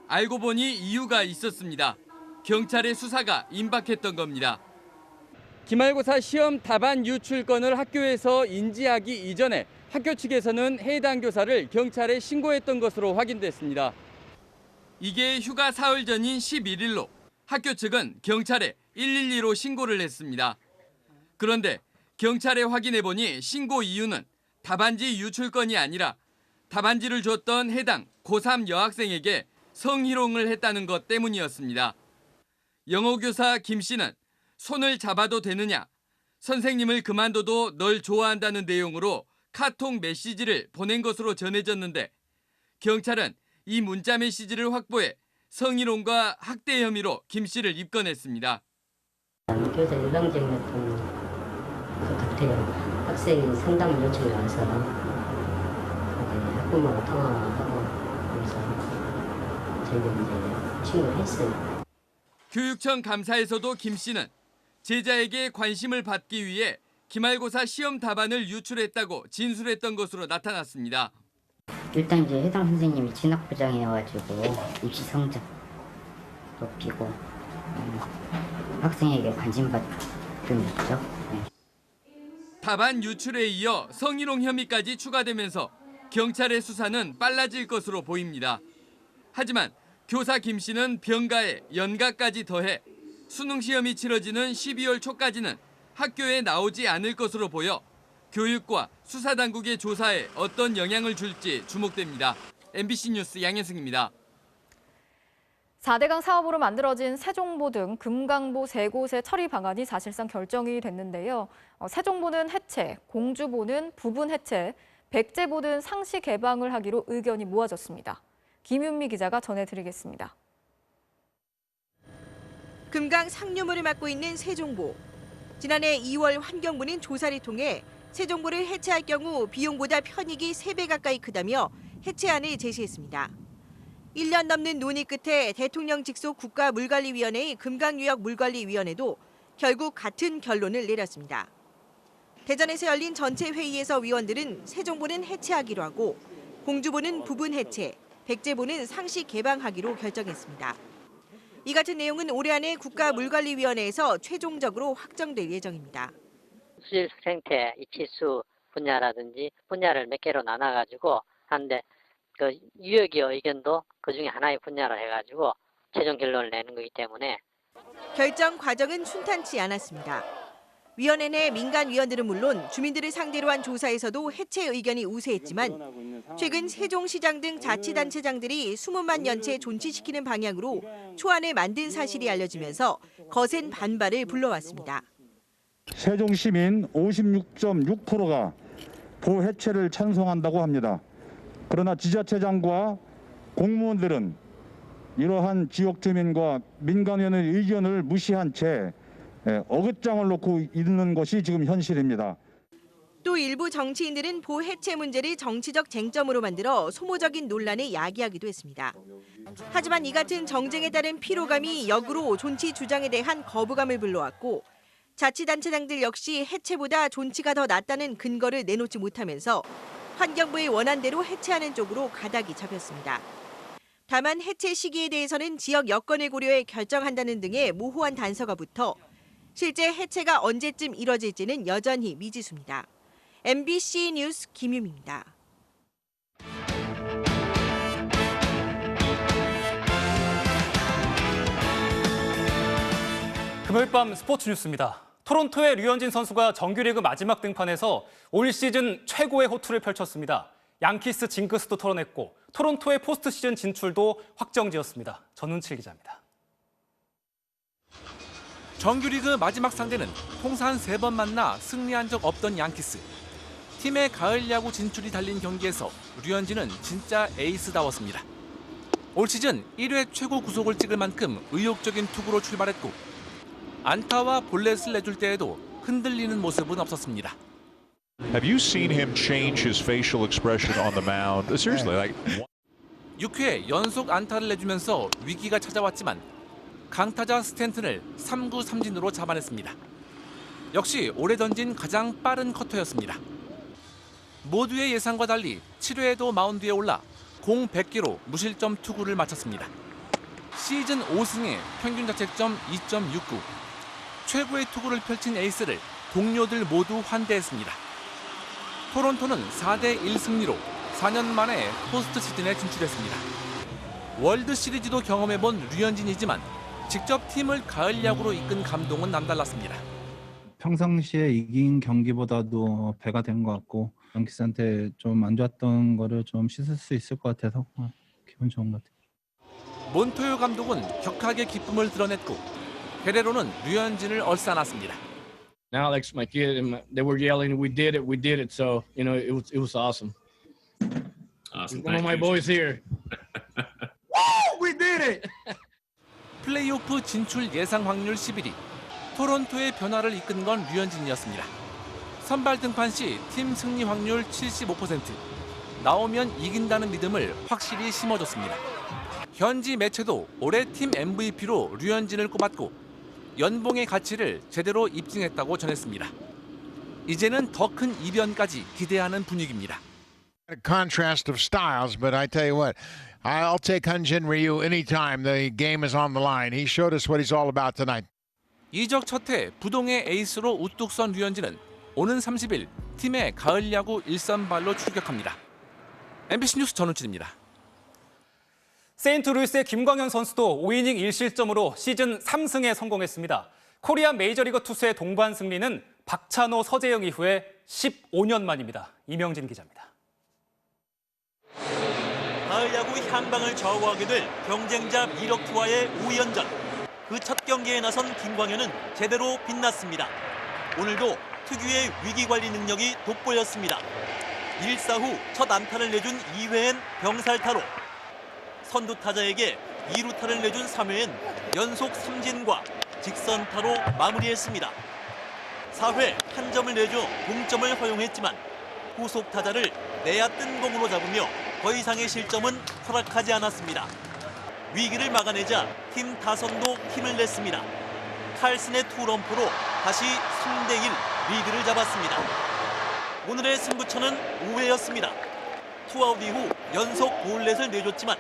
[SPEAKER 23] 알고 보니 이유가 있었습니다. 경찰의 수사가 임박했던 겁니다. 기말고사 시험 답안 유출 건을 학교에서 인지하기 이전에 학교 측에서는 해당 교사를 경찰에 신고했던 것으로 확인됐습니다. 이게 휴가 사흘 전인 11일로 학교 측은 경찰에 112로 신고를 했습니다. 그런데 경찰에 확인해보니 신고 이유는 답안지 유출건이 아니라 답안지를 줬던 해당 고3 여학생에게 성희롱을 했다는 것 때문이었습니다. 영어교사 김 씨는 손을 잡아도 되느냐, 선생님을 그만둬도 널 좋아한다는 내용으로 카톡 메시지를 보낸 것으로 전해졌는데 경찰은 이 문자 메시지를 확보해 성희롱과 학대 혐의로 김 씨를 입건했습니다.
[SPEAKER 5] 교사 일방적이었던 것 같아요. 학생이 상담 요청이 와서 학부모하고 통화하고 그래서 저희가 이제 신고를 했어요.
[SPEAKER 23] 교육청 감사에서도 김 씨는 제자에게 관심을 받기 위해 기말고사 시험 답안을 유출했다고 진술했던 것으로 나타났습니다.
[SPEAKER 5] 일단 이제 해당 선생님이 진학부장이어가지고 입시 성적 높이고 학생에게 관심 받는 거죠. 네.
[SPEAKER 23] 답안 유출에 이어 성희롱 혐의까지 추가되면서 경찰의 수사는 빨라질 것으로 보입니다. 하지만 교사 김 씨는 병가에 연가까지 더해 수능 시험이 치러지는 12월 초까지는 학교에 나오지 않을 것으로 보여 교육과 수사당국의 조사에 어떤 영향을 줄지 주목됩니다. MBC 뉴스 양현승입니다.
[SPEAKER 18] 4대강 사업으로 만들어진 세종보 등 금강보 3곳의 처리 방안이 사실상 결정이 됐는데요. 세종보는 해체, 공주보는 부분 해체, 백제보는 상시 개방을 하기로 의견이 모아졌습니다. 김윤미 기자가 전해드리겠습니다.
[SPEAKER 2] 금강 상류물을 맡고 있는 세종보. 지난해 2월 환경부는 조사를 통해 세종보를 해체할 경우 비용보다 편익이 3배 가까이 크다며 해체안을 제시했습니다. 1년 넘는 논의 끝에 대통령 직속 국가물관리위원회의 금강유역물관리위원회도 결국 같은 결론을 내렸습니다. 대전에서 열린 전체 회의에서 위원들은 세종보는 해체하기로 하고 공주보는 부분 해체, 백제보는 상시 개방하기로 결정했습니다. 이 같은 내용은 올해 안에 국가물관리위원회에서 최종적으로 확정될 예정입니다.
[SPEAKER 4] 수질 생태, 이치수 분야라든지 분야를 몇 개로 나눠가지고 하는데 그 유역의 의견도 그 중에 하나의 분야로 해가지고 최종 결론을 내는 거기 때문에
[SPEAKER 2] 결정 과정은 순탄치 않았습니다. 위원회 내 민간 위원들은 물론 주민들을 상대로 한 조사에서도 해체 의견이 우세했지만 최근 세종시장 등 자치단체장들이 20만 년체 존치시키는 방향으로 초안을 만든 사실이 알려지면서 거센 반발을 불러왔습니다.
[SPEAKER 6] 세종시민 56.6%가 보 해체를 찬성한다고 합니다. 그러나 지자체장과 공무원들은 이러한 지역 주민과 민간위원의 의견을 무시한 채 어긋장을 놓고 있는 것이 지금 현실입니다.
[SPEAKER 2] 또 일부 정치인들은 보 해체 문제를 정치적 쟁점으로 만들어 소모적인 논란을 야기하기도 했습니다. 하지만 이 같은 정쟁에 따른 피로감이 역으로 존치 주장에 대한 거부감을 불러왔고 자치단체장들 역시 해체보다 존치가 더 낫다는 근거를 내놓지 못하면서 환경부의 원안대로 해체하는 쪽으로 가닥이 잡혔습니다. 다만 해체 시기에 대해서는 지역 여건을 고려해 결정한다는 등의 모호한 단서가 붙어 실제 해체가 언제쯤 이뤄질지는 여전히 미지수입니다. MBC 뉴스 김유미입니다.
[SPEAKER 7] 금요일 밤 스포츠 뉴스입니다. 토론토의 류현진 선수가 정규리그 마지막 등판에서 올 시즌 최고의 호투를 펼쳤습니다. 양키스 징크스도 털어냈고 토론토의 포스트 시즌 진출도 확정지었습니다. 전운칠 기자입니다.
[SPEAKER 25] 정규리그 마지막 상대는 통산 3번 만나 승리한 적 없던 양키스. 팀의 가을 야구 진출이 달린 경기에서 류현진은 진짜 에이스다웠습니다. 올 시즌 1회 최고 구속을 찍을 만큼 의욕적인 투구로 출발했고 안타와 볼넷을 내줄 때에도 흔들리는 모습은 없었습니다.
[SPEAKER 26] Have you seen him change his facial expression on the mound? Seriously, like
[SPEAKER 25] 6회 연속 안타를 내주면서 위기가 찾아왔지만 강타자 스탠튼을 3구 3진으로 잡아냈습니다. 역시 올해 던진 가장 빠른 커터였습니다. 모두의 예상과 달리 7회에도 마운드에 올라 공 100개로 무실점 투구를 마쳤습니다. 시즌 5승에 평균 자책점 2.69. 최고의 투구를 펼친 에이스를 동료들 모두 환대했습니다. 토론토는 4대1 승리로 4년 만에 포스트 시즌에 진출했습니다. 월드 시리즈도 경험해본 류현진이지만 직접 팀을 가을 야구로 이끈 감동은 남달랐습니다.
[SPEAKER 1] 평상시에 이긴 경기보다도 배가 된 것 같고 양키스한테 좀 안 좋았던 거를 좀 씻을 수 있을 것 같아서 기분 좋은 것 같아요.
[SPEAKER 25] 몬토요 감독은 격하게 기쁨을 드러냈고 게레로는 류현진을 얼싸안았습니다.
[SPEAKER 3] Now Alex, my kid, they were yelling, "We did it!" So it was awesome.
[SPEAKER 8] Awesome.
[SPEAKER 3] One of my boys here. Woo! We did it!
[SPEAKER 25] 플레이오프 진출 예상 확률 11위. 토론토의 변화를 이끈 건 류현진이었습니다. 선발 등판 시 팀 승리 확률 75%. 나오면 이긴다는 믿음을 확실히 심어줬습니다. 현지 매체도 올해 팀 MVP로 류현진을 꼽았고 연봉의 가치를 제대로 입증했다고 전했습니다. 이제는 더 큰 이변까지 기대하는 분위기입니다.
[SPEAKER 9] Contrast of styles, but I tell you what, I'll take Hyunjin Ryu anytime the game is on the line. He showed us what he's all about tonight.
[SPEAKER 25] 이적 첫해 부동의 에이스로 우뚝 선 류현진은 오는 30일 팀의 가을 야구 일선발로 출격합니다. MBC 뉴스 전우진입니다.
[SPEAKER 7] 세인트루이스의 김광현 선수도 5이닝 1실점으로 시즌 3승에 성공했습니다. 코리아 메이저리거 투수의 동반 승리는 박찬호, 서재영 이후에 15년 만입니다. 이명진 기자입니다.
[SPEAKER 10] 가을 야구 향방을 좌우하게 될 경쟁자 미러키와의 5연전. 그 첫 경기에 나선 김광현은 제대로 빛났습니다. 오늘도 특유의 위기관리 능력이 돋보였습니다. 1사 후 첫 안타를 내준 2회엔 병살타로, 선두 타자에게 2루타를 내준 3회엔 연속 삼진과 직선타로 마무리했습니다. 4회 한 점을 내줘 동점을 허용했지만 후속 타자를 내야 뜬 공으로 잡으며 더 이상의 실점은 허락하지 않았습니다. 위기를 막아내자 팀 타선도 힘을 냈습니다. 칼슨의 투런포로 다시 3대1 리드를 잡았습니다. 오늘의 승부처는 5회였습니다. 투아웃 이후 연속 볼넷을 내줬지만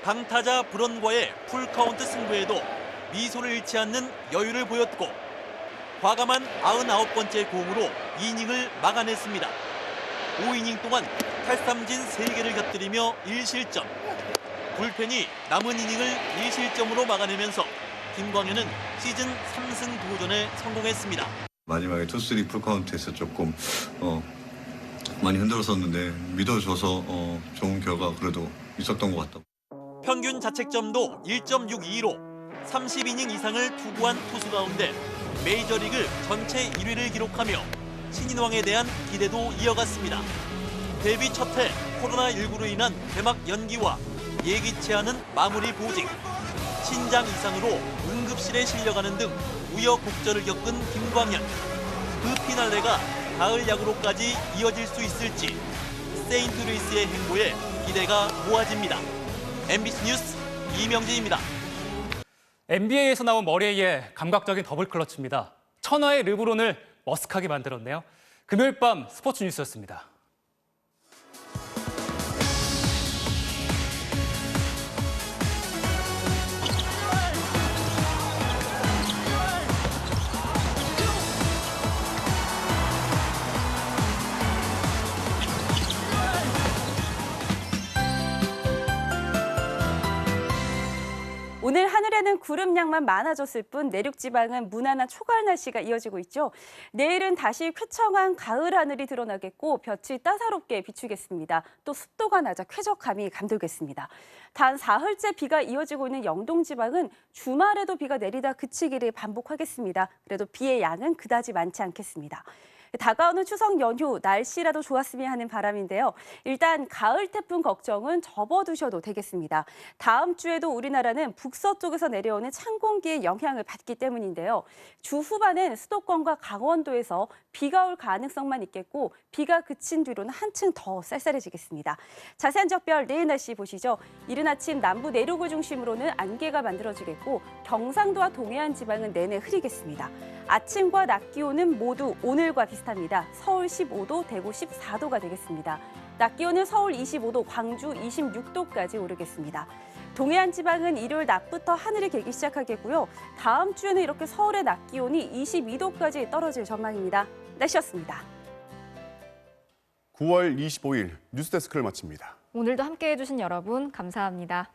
[SPEAKER 10] 강타자 브런과의 풀카운트 승부에도 미소를 잃지 않는 여유를 보였고 과감한 99번째 공으로 이닝을 막아냈습니다. 5이닝 동안 탈삼진 3개를 곁들이며 1실점. 불펜이 남은 이닝을 1실점으로 막아내면서 김광현은 시즌 3승 도전에 성공했습니다.
[SPEAKER 11] 마지막에 투쓰리 풀카운트에서 조금 많이 흔들었었는데 믿어줘서 좋은 결과 그래도 있었던 것 같다.
[SPEAKER 10] 평균 자책점도 1.62로 30이닝 이상을 투구한 투수 가운데 메이저리그 전체 1위를 기록하며 신인왕에 대한 기대도 이어갔습니다. 데뷔 첫해 코로나19로 인한 개막 연기와 예기치 않은 마무리 보직, 신장 이상으로 응급실에 실려가는 등 우여곡절을 겪은 김광현. 그 피날레가 가을 야구로까지 이어질 수 있을지 세인트루이스의 행보에 기대가 모아집니다. MBC 뉴스 이명진입니다.
[SPEAKER 7] NBA에서 나온 머레이의 감각적인 더블 클러치입니다. 천하의 르브론을 머쓱하게 만들었네요. 금요일 밤 스포츠 뉴스였습니다.
[SPEAKER 27] 오늘 하늘에는 구름량만 많아졌을 뿐 내륙 지방은 무난한 초가을 날씨가 이어지고 있죠. 내일은 다시 쾌청한 가을 하늘이 드러나겠고 볕이 따사롭게 비추겠습니다. 또 습도가 낮아 쾌적함이 감돌겠습니다. 단 사흘째 비가 이어지고 있는 영동 지방은 주말에도 비가 내리다 그치기를 반복하겠습니다. 그래도 비의 양은 그다지 많지 않겠습니다. 다가오는 추석 연휴 날씨라도 좋았으면 하는 바람인데요. 일단 가을 태풍 걱정은 접어두셔도 되겠습니다. 다음 주에도 우리나라는 북서쪽에서 내려오는 찬 공기의 영향을 받기 때문인데요. 주 후반엔 수도권과 강원도에서 비가 올 가능성만 있겠고 비가 그친 뒤로는 한층 더 쌀쌀해지겠습니다. 자세한 지역별 내일 날씨 보시죠. 이른 아침 남부 내륙을 중심으로는 안개가 만들어지겠고 경상도와 동해안 지방은 내내 흐리겠습니다. 아침과 낮 기온은 모두 오늘과 비슷합니다. 서울 15도, 대구 14도가 되겠습니다. 낮 기온은 서울 25도, 광주 26도까지 오르겠습니다. 동해안 지방은 일요일 낮부터 하늘이 개기 시작하겠고요. 다음 주에는 이렇게 서울의 낮 기온이 22도까지 떨어질 전망입니다. 날씨였습니다.
[SPEAKER 12] 9월 25일 뉴스데스크를 마칩니다.
[SPEAKER 18] 오늘도 함께해 주신 여러분 감사합니다.